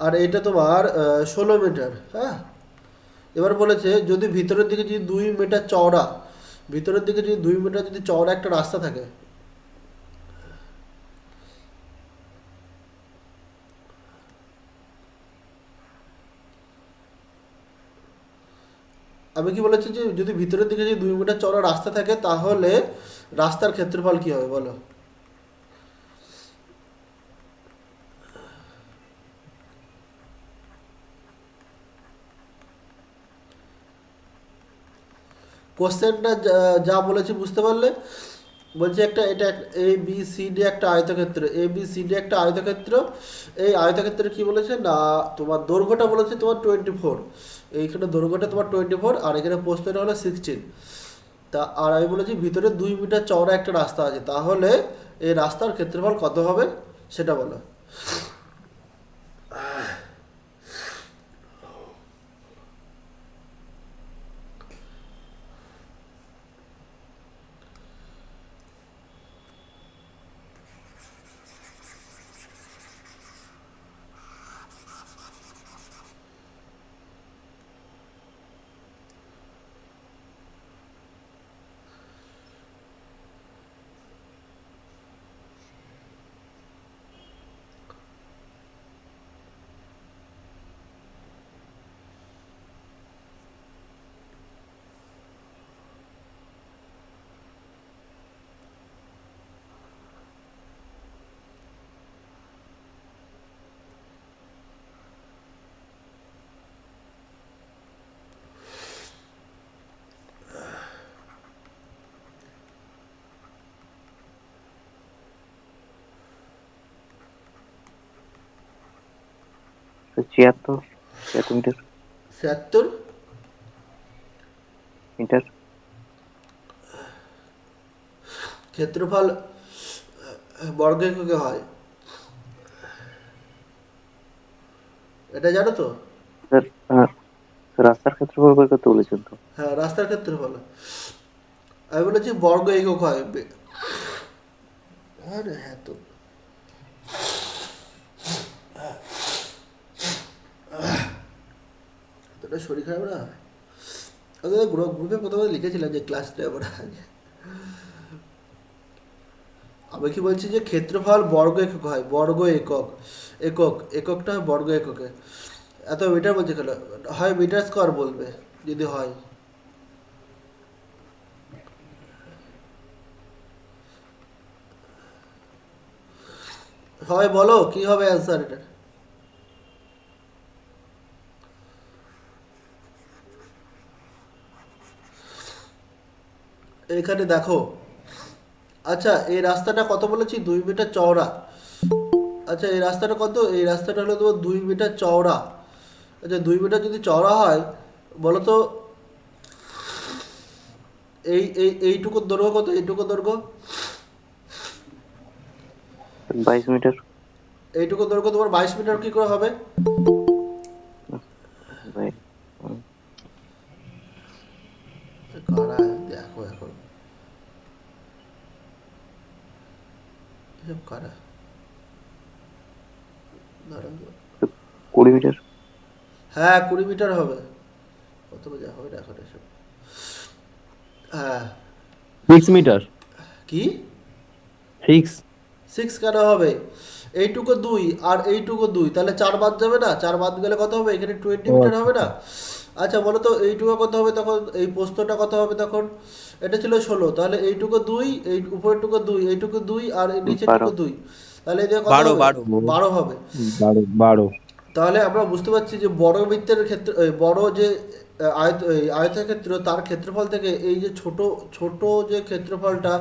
আর এটা তোমার 16 মিটার, হ্যাঁ। এবার বলেছে যদি ভিতরের দিকে যদি 2 মিটার চওড়া, ভিতরের দিকে যদি 2 মিটার যদি চওড়া একটা রাস্তা থাকে, আমি কি বলেছি যে যদি ভিতরের দিকে যদি 2 মিটার চওড়া রাস্তা থাকে তাহলে রাস্তার ক্ষেত্রফল কি হবে বলো? কোশ্চেনটা যা বলেছি বুঝতে পারলে? বলছি একটা, এটা এ বি সি ডি একটা আয়তক্ষেত্র, এ বি সি ডি একটা আয়তক্ষেত্র, এই আয়তক্ষেত্রে কি বলেছে না, তোমার দৈর্ঘ্যটা বলেছে তোমার 24, এইখানে দৈর্ঘ্যটা তোমার 24 আর এখানে প্রস্থটা হলো 16, তা আর আমি বলেছি ভিতরে 2 মিটার চওড়া একটা রাস্তা আছে, তাহলে এই রাস্তার ক্ষেত্রফল কত হবে সেটা বলো। তো 76 মিটার। 76 মিটার। ক্ষেত্রফল বর্গ এককে হয়, এটা জানো তো? স্যার রাস্তার ক্ষেত্রফল বের করতে বলেছেন তো? হ্যাঁ রাস্তার ক্ষেত্রফল, আমি বলেছি বর্গ একক হয়, আরে হ্যাঁ তো এতটা শরীর খারাপ না, গ্রুপে প্রথমে লিখেছিলাম যে ক্লাস নেব না, আমি কি বলছি যে ক্ষেত্রফল বর্গ একক হয়, বর্গ একক, এককটা হয় বর্গ এককে। এত মিটার বলছে কেন, হয় মিটার স্কোয়ার বলবে যদি হয়। হয় বলো কি হবে অ্যান্সার এটা। এখানে দেখো, আচ্ছা এই রাস্তাটা কত বলেছি, 2 মিটার চওড়া। আচ্ছা এই রাস্তাটা কত, এই রাস্তাটা হলো তোমার 2 মিটার চওড়া। আচ্ছা 2 মিটার যদি চওড়া হয়, বলো তো এইটুকুর দৈর্ঘ্য কত, এইটুকুর দৈর্ঘ্য, 22 মিটার। এইটুকুর দৈর্ঘ্য তোমার 22 মিটার কি করে হবে? বাই- কারা দেখো এখন এসব কারা, দাঁড়াও। 20 মিটার। হ্যাঁ 20 মিটার হবে। কত বোঝা হবে না এখন এসব। হ্যাঁ 6 মিটার। কি 6। 6 কেন হবে, এইটুকু 2 আর এইটুকু 2, তাহলে 4 বাদ যাবে না, 4 বাদ গেলে কত হবে, এখানে 20 মিটার হবে না। আচ্ছা বলো তো এইটুকু কত হবে তখন, এই প্রস্থটা কত হবে তখন, এটা ছিল 16, তাহলে এইটুকু 2, এই উপরেরটুকু 2, এইটুকু 2 আর এই নিচেরটুকু 2, তাহলে এই কত 12 হবে, 12 হবে। 12। তাহলে আমরা বুঝতে পারছি যে বড় বৃত্তের ক্ষেত্রে, বড় যে আয়তক্ষেত্র, তার ক্ষেত্রফল থেকে এই যে ছোট ছোট যে ক্ষেত্রফলটা,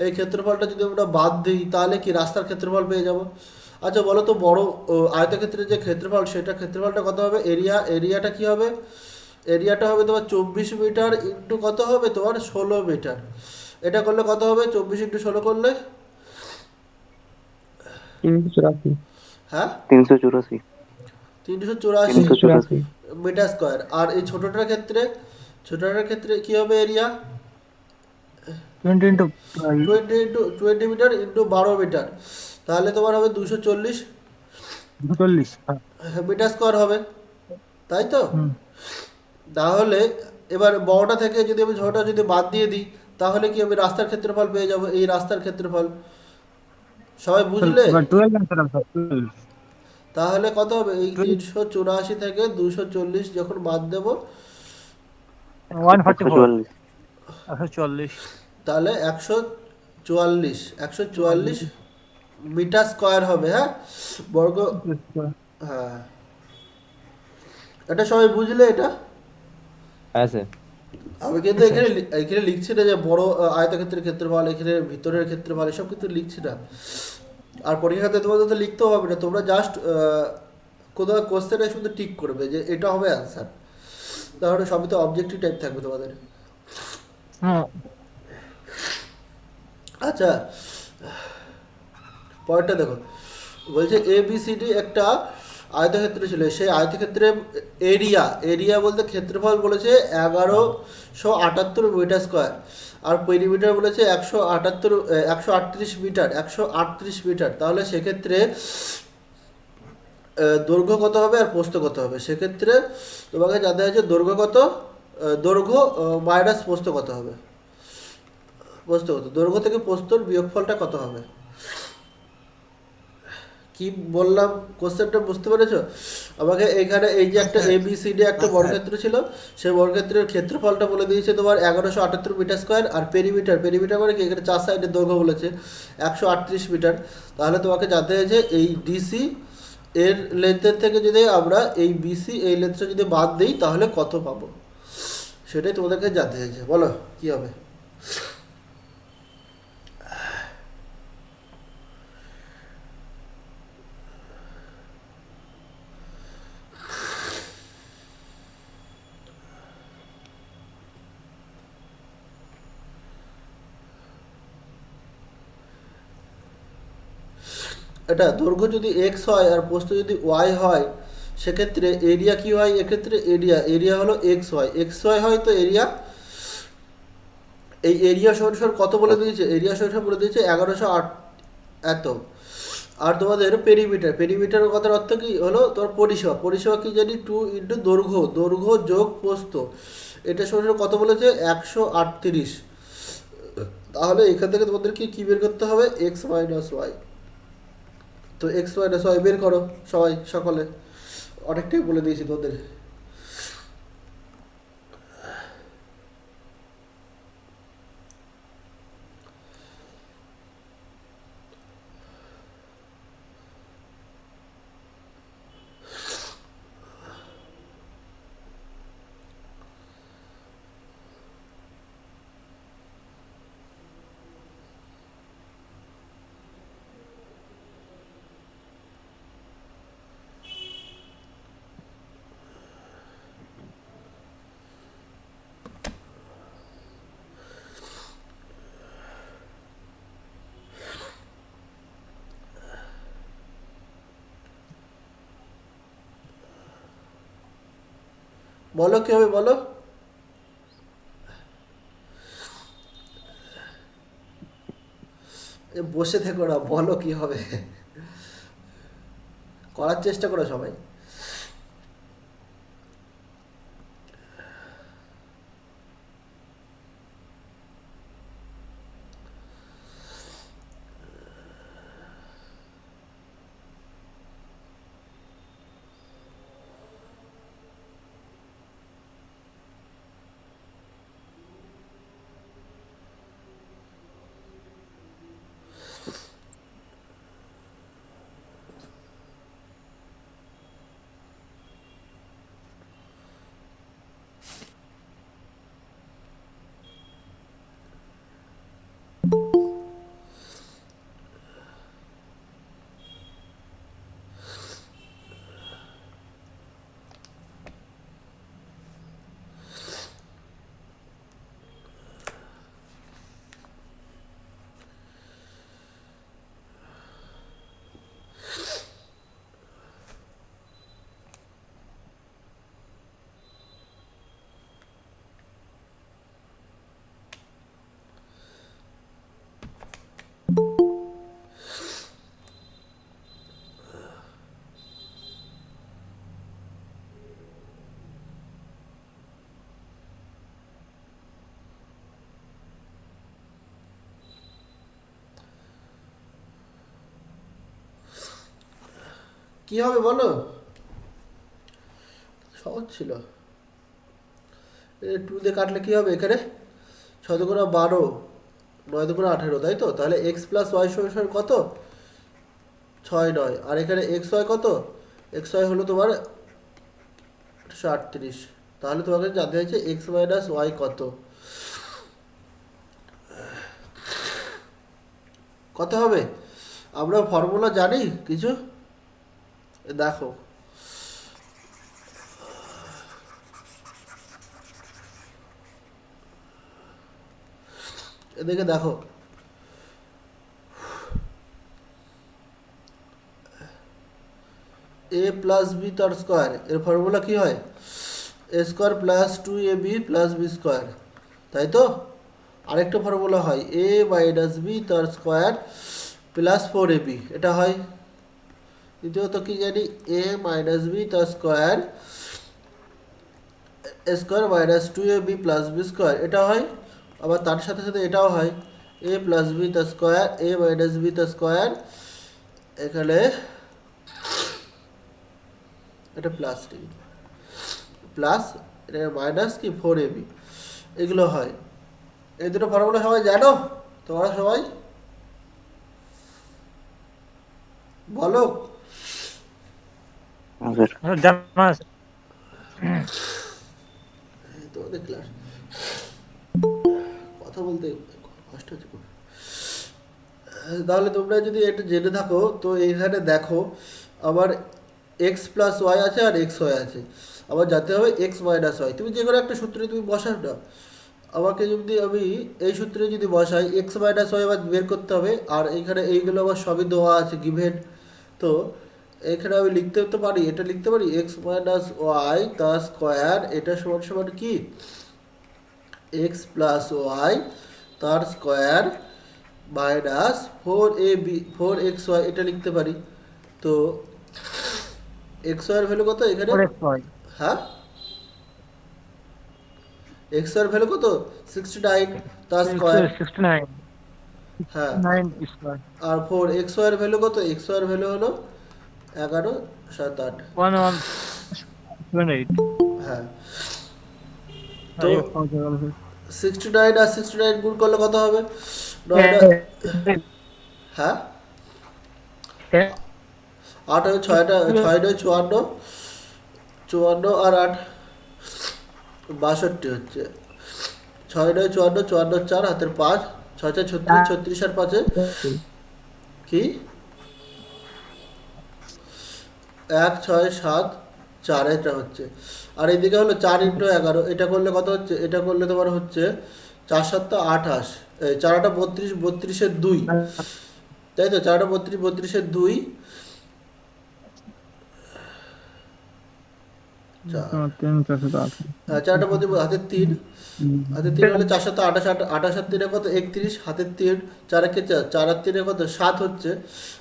এই ক্ষেত্রফলটা যদি আমরা বাদ দিই তাহলে কি রাস্তার ক্ষেত্রফল পেয়ে যাব। আচ্ছা বলো তো বড় আয়তক্ষেত্রের যে ক্ষেত্রফল, সেটা ক্ষেত্রফলটা কত হবে, এরিয়াটা কি হবে, এরিয়াটা হবে তোমার 24 মিটার ইন্টু কত হবে তোমার 16 মিটার। এটা করলে কত হবে, 24 ইন্টু 16 করলে, 384। হ্যাঁ 384। 384 384। Metre square. আর এই ছোটটার ক্ষেত্রে কি হবে area, 20 into 20 metre into 12 metre, তাহলে তোমার হবে 240 40। হ্যাঁ। মিটার স্কোয়ার হবে, তাই তো। হুম। তাহলে এবার বড়টা থেকে যদি আমি ছোটটা যদি বাদ দিয়ে দিই, তাহলে কি আমি রাস্তার ক্ষেত্রফল পেয়ে যাব, এই রাস্তার ক্ষেত্রফল। সবাই বুঝলে? এবার 12 answer হবে, 12। তাহলে কত হবে, এই 384 থেকে 240 যখন বাদ দেব, 144 144। 144। তাহলে 144 মিটার স্কোয়ার হবে। হ্যাঁ বর্গ, হ্যাঁ এটা সবাই বুঝলে এটা। হ্যাঁ স্যার। আমি কিন্তু এখানে লিখছি না যে বড় আয়তক্ষেত্রের ক্ষেত্রফল, এখানে ভিতরের ক্ষেত্রফল, এসব কিন্তু লিখছি না। আর পরীক্ষাতে তোমাদের তো লিখতেও হবে না, তোমরা জাস্ট কোথাও কোশ্চেনে শুধু টিক করবে যে এটা হবে অ্যান্সার, তাহলে সবই তো অবজেক্টিভ টাইপ থাকবে তোমাদের। হ্যাঁ। আচ্ছা পরেরটা দেখো, বলছে ABCD একটা আয়তক্ষেত্র ছিল, সেই আয়তক্ষেত্রের এরিয়া বলতে ক্ষেত্রফল বলেছে 1178 মিটার স্কোয়ার, আর পেরিমিটার বলেছে 138 মিটার, 138 মিটার। তাহলে সেক্ষেত্রে দৈর্ঘ্য কত হবে আর প্রস্থ কত হবে, সেক্ষেত্রে তোমাকে জানতে হয়েছে দৈর্ঘ্য কত, দৈর্ঘ্য মাইনাস প্রস্থ কত হবে, প্রস্থ কত, দৈর্ঘ্য থেকে প্রস্থর বিয়োগফলটা কত হবে। কি বললাম কোশ্চেনটা বুঝতে পেরেছো? আমাকে এইখানে এই যে একটা ABCD একটা বর্গক্ষেত্র ছিল, সেই বর্গক্ষেত্রের ক্ষেত্রফলটা বলে দিয়েছে তোমার 1178 মিটার স্কোয়ার, আর পেরিমিটার মানে কি, এখানে 4 সাইডের দৈর্ঘ্য বলেছে 138 মিটার। তাহলে তোমাকে জানতে হয়েছে এই DC এর লেন্থের থেকে যদি আমরা এই BC এই লেন্থটা যদি বাদ দিই তাহলে কত পাবো, সেটাই তোমাদেরকে জানতে হয়েছে। বলো কি হবে। এটা দৈর্ঘ্য যদি x হয় আর প্রস্থ যদি y হয়, সেক্ষেত্রে এরিয়া কি হয়, এক্ষেত্রে এরিয়া হলো xy হয়, তো এরিয়া, এই এরিয়া সরিষার কত বলে দিয়েছে, এরিয়া সরিষা বলে দিয়েছে 1108 এত। আর তোমাদের পেরিমিটার কথার অর্থ কি হলো, তোমার পরিসীমা কি জানি 2 ইন্টু দৈর্ঘ্য যোগ প্রস্থ, এটা সরিষা কত বলেছে 138। তাহলে এখান থেকে তোমাদেরকে কি বের করতে হবে, এক্স মাইনাস ওয়াই। তো এক্স মাইনাস ওয়াই বের করো সবাই, সকলে, অনেকটাই বলে দিয়েছি তোদের। বলো কি হবে বলো। বসে থেকো না, বলো কি হবে, করার চেষ্টা করো সবাই। কি হবে বলো, সহজ ছিল। টু দিয়ে কাটলে কি হবে, এখানে 6×12, 9×18, তাই তো? তাহলে এক্স প্লাস ওয়াই সমান কত, 6, 9। আর এখানে এক্স ওয়াই কত, এক্স ওয়াই হলো তোমার 38। তাহলে তোমাকে জানতে হয়েছে এক্স মাইনাস ওয়াই কত, কত হবে? আমরা ফর্মুলা জানি কিছু, দেখো এদিকে দেখো, এ প্লাস বি তার স্কোয়ার, এর ফর্মুলা কি হয়, A square plus 2ab plus B square, তাই তো? আরেকটা ফর্মুলা হয় এ মাইনাস বি তার স্কোয়ার প্লাস 4ab, এটা হয়। দ্বিতীয়ত কি জানি, এ মাইনাস বি তার square square minus 2ab plus B square, এটা হয়। আবার তার সাথে সাথে এটাও হয়, এ প্লাস বি তার স্কোয়ার এ মাইনাস বি তার স্কোয়ার, এখানে এটা প্লাস টি প্লাস এটা মাইনাস কি 4ab, এগুলো হয়। এই দুটো ফর্মুলা সবাই জানো তোমরা সবাই, বলো। আমাদের জানা আছে। এই তোমাদের ক্লাস, কথা বলতে কষ্ট হচ্ছে খুব। তাহলে তোমরা যদি এটা জেনে থাকো তো এইখানে দেখো আবার এক্স প্লাস ওয়াই আছে আর এক্স ওয়াই আছে, আবার যাতে হবে এক্স মাইনাস ওয়াই। তুমি যে কোনো একটা সূত্রে তুমি বসাও না, আমাকে যদি আমি এই সূত্রে যদি বসাই এক্স মাইনাস ওয়াই আবার বের করতে হবে, আর এইখানে এইগুলো আবার সবই দেওয়া আছে গিভেন। তো এখানে আমি লিখতে তো পারি, এটা লিখতে পারি এক্স মাইনাস ওয়াই তার স্কোয়ার, এটা সমান সমান কি এক্স প্লাস ওয়াই তার স্কোয়ার মাইনাস 4x y, এটা লিখতে পারি। তো এক্স ওয়াই এর ভ্যালু কত এখানে, 4xy হ্যাঁ এক্স ওয়াই এর ভ্যালু কত 69 তার স্কোয়ার 69 হ্যাঁ 9 স্কয়ার আর 4 এক্স ওয়াই এর ভ্যালু কত? এক্স ওয়াই এর ভ্যালু হলো 11 7 8। 1178 হ্যাঁ তো আরে কত গেল 69 আর 69 গুণ করলে কত হবে? 9 হ্যাঁ 8 হয় 6টা 6 নয় 54, 54 আর 8 62 হচ্ছে। 6 নয় 54, 54 4 হাতের 5, 6 4 36, 36 আর 5 কি 1 6 7 4 এটা হচ্ছে। আর এইদিকে হলো 4 ইন্টু 11, এটা করলে কত হচ্ছে? এটা করলে তোমার হচ্ছে 4 7 28, 4 8 32, 32 এর 2, তাই তো? 4 8 32, 32 এর 2, 4টা মধ্যে হাতের 3, হাতের 3 হলে 4 7 28, 28 আর 3 কত? 31, হাতের 3, 4 একে 4, 4 আর 3 কত? 7 হচ্ছে।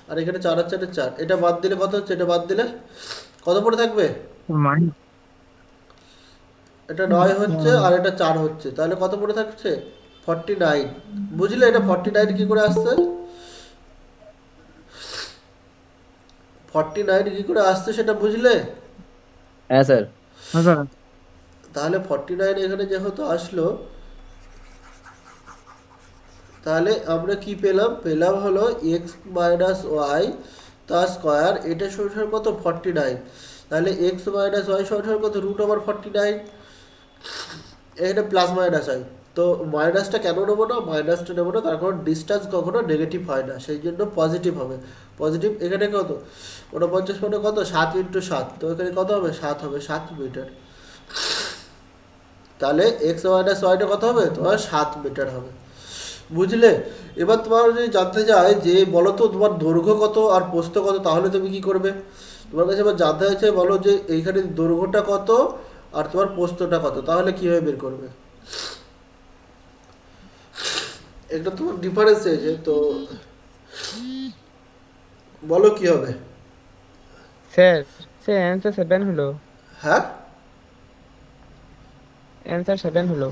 আর এখানে 4 আর 4 4, এটা বাদ দিলে কত হচ্ছে? এটা বাদ দিলে কত পড়ে থাকবে? মাইনাস এটা 9 হচ্ছে আর এটা 4 হচ্ছে, তাহলে কত পড়ে থাকছে? 49। বুঝলে এটা 49 কি করে আসছে? 49 কি করে আসছে সেটা বুঝলে? হ্যাঁ স্যার। তাহলে 49 এখানে যেহেতু আসলো, তাহলে আমরা কি পেলাম? পেলাম হলো এক্স মাইনাস ওয়াই তার স্কোয়ার, এটা সমান কত? 49। তাহলে এক্স মাইনাস ওয়াই সমান কত? √49। এখানে প্লাস মাইনাস হয়, তো মাইনাসটা কেন নেবো না? মাইনাসটা নেবো না তার কারণ ডিস্টেন্স কখনো নেগেটিভ হয় না, সেই জন্য পজিটিভ হবে। পজিটিভ এখানে কত? 49 মানে কত? 7 ইন্টু 7, তো এখানে কত হবে? 7 হবে, 7 মিটার। তাহলে এক্স মাইনাস ওয়াইটা কত হবে? তোমার 7 মিটার হবে। বুঝলে? এবার তোমার যদি জানতে চায় যে বলো তো তোমার দৈর্ঘ্য কত আর প্রস্থ কত, তাহলে তুমি কি করবে? তোমার কাছে এবার জানতে চাইছে বলো যে এইখানে দৈর্ঘ্যটা কত আর তোমার প্রস্থটা কত, তাহলে কিভাবে বের করবে? এটা তোমার ডিফারেন্স হয়েছে, তো বলো কি হবে? স্যার স্যার অ্যান্সার 7 হলো, হ্যাঁ অ্যান্সার 7 হলো।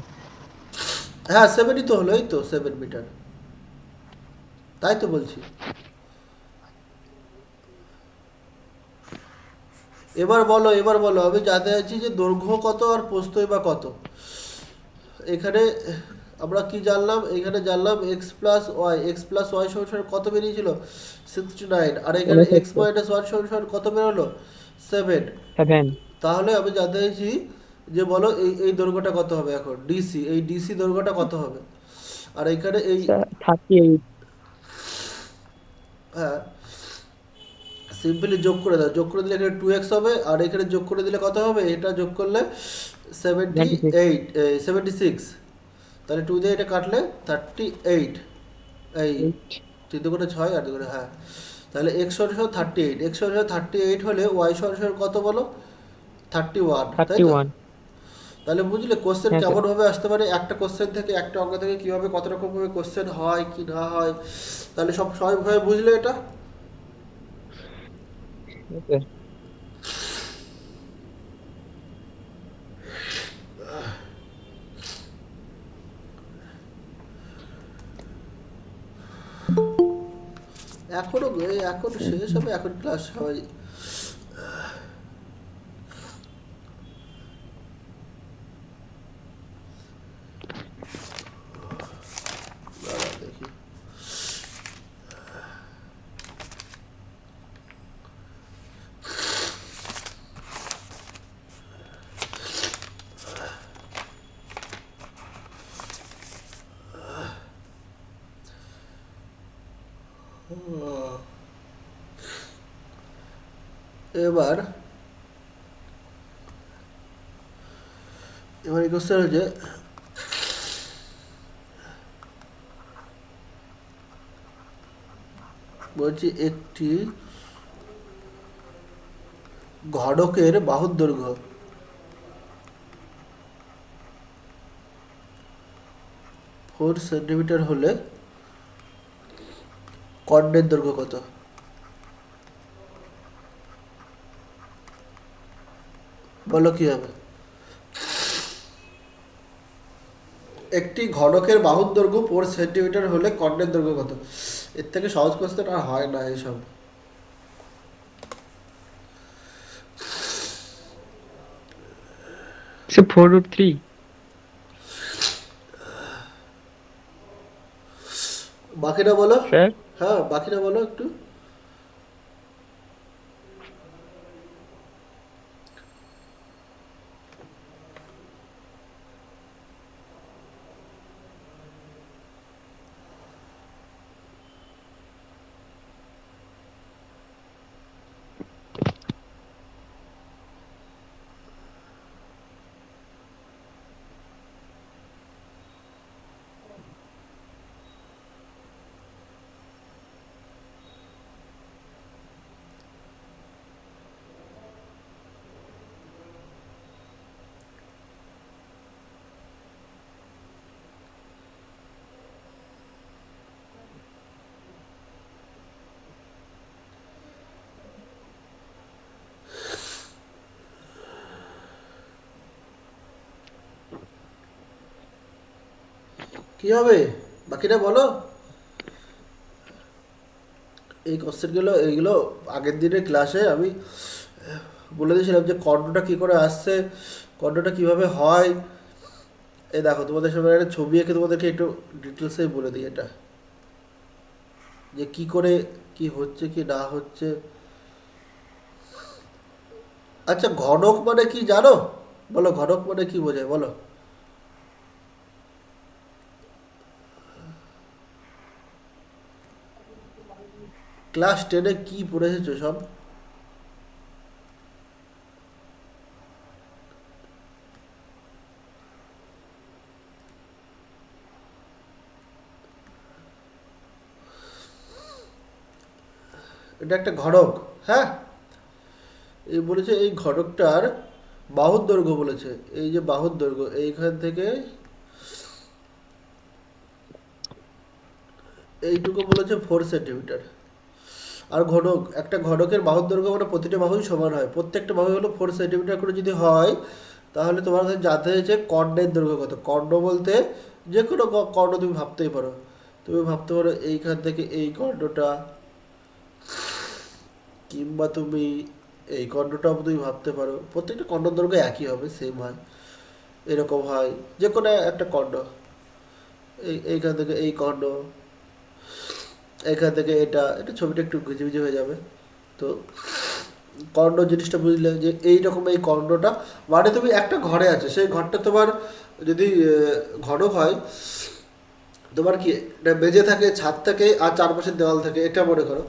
হ্যাঁ 7ই তো হলো, এই তো 7 মিটার, তাই তো বলছি। এবার বলো আমি জানতে চাইছি যে দৈর্ঘ্য কত আর প্রস্থই বা কত। এখানে আমরা কি জানলাম? এখানে জানলাম এক্স প্লাস ওয়াই সমান কত বেরিয়েছিল? 69। আর এখানে এক্স মাইনাস ওয়াই সমান কত বেরোলো? 7। 7 তাহলে আমি জানতে চাইছি যে বলো এই দৈর্ঘ্যটা কত হবে এখন? ডিসি, এই ডিসি দৈর্ঘ্যটা কত হবে? আর এখানে এই 38 হ্যাঁ সিম্পলি যোগ করে দাও, যোগ করে দিলে এখানে 2x হবে, আর এখানে যোগ করে দিলে কত হবে? এটা যোগ করলে 78, 76, তাহলে 2 দিয়ে এটা কাটলে 38, এই 3 দুগুণে 6 আর 2 গুণে হ্যাঁ, তাহলে x সমান 38, x সমান 38 হলে y সমান কত বলো? 31, তাই তো? 31। তাহলে বুঝলে কোশ্চেন হ্যাঁ, কেমন ভাবে আসতে পারে? একটা কোশ্চেন থেকে, একটা অঙ্ক থেকে কিভাবে কত রকম ভাবে কোশ্চেন হয় কি না হয়, তাহলে সব সবাই বুঝলে এটা? স্যার এখন শেষ হবে, এখন ক্লাস হয়। দাঁড়াও দেখি। এবার এই কোশ্চেন হচ্ছে বলছি একটি ঘটকের বাহুর দৈর্ঘ্য 4 সেন্টিমিটার হলে কর্ণের দৈর্ঘ্য কত? বলো কি হবে? একটি ঘনকের বাহুর দৈর্ঘ্য 4 সেন্টিমিটার হলে কর্ণের দৈর্ঘ্য কত? এর থেকে সহজ কোশ্চেন আর হয় না এইসব। স্যার 4√3। বাকিটা বলো। স্যার হ্যাঁ, বাকিটা বলো একটু। কি হবে? বাকিটা বলো। এই কোশ্চেনগুলো এইগুলো আগের দিনের ক্লাসে আমি বলে দিয়েছিলাম যে কর্ণটা কি করে আসছে, কর্ণটা কিভাবে হয়। এই দেখো, তোমাদের সামনে একটা ছবি এঁকে তোমাদেরকে একটু ডিটেলসে বলে দিই এটা, যে কি করে কি হচ্ছে কি না হচ্ছে। আচ্ছা, ঘনক মানে কি জানো? বলো, ঘনক মানে কি বোঝায় বলো। ক্লাস 10-এ কি পড়ে এসেছো সব? এটা একটা ঘনক, হ্যাঁ। এই বলেছে এই ঘনকটার বাহুর দৈর্ঘ্য বলেছে, এই যে বাহুর দৈর্ঘ্য এইখান থেকে এইটুকু বলেছে 4 সেন্টিমিটার। আর ঘনক, একটা ঘনকের বাহুর দৈর্ঘ্য মানে প্রতিটা বাহুই সমান হয়, প্রত্যেকটা বাহু হলো 4 সেন্টিমিটার করে যদি হয়, তাহলে তোমার কাছে জানতে হয়েছে কর্ণের দৈর্ঘ্য কত। কর্ণ বলতে যে কোনো কর্ণ তুমি ভাবতেই পারো। তুমি ভাবতে পারো এইখান থেকে এই কর্ণটা, কিংবা তুমি এই কর্ণটাও তুমি ভাবতে পারো। প্রত্যেকটা কর্ণর দৈর্ঘ্য একই হবে, সেম হয়, এরকম হয় যে কোনো একটা কর্ণ। এইখান থেকে এই কর্ণ, এখান থেকে এটা, এটা ছবিটা একটু ঘিজিবিজি হয়ে যাবে। তো কর্ণ জিনিসটা বুঝলে, যে এইরকম এই কর্ণটা মানে তুমি একটা ঘরে আছে, সেই ঘরটা তোমার যদি ঘনক হয়, তোমার কি এটা মেঝে থাকে, ছাদ থাকে, আর চারপাশের দেওয়াল থাকে, এটা মনে করো।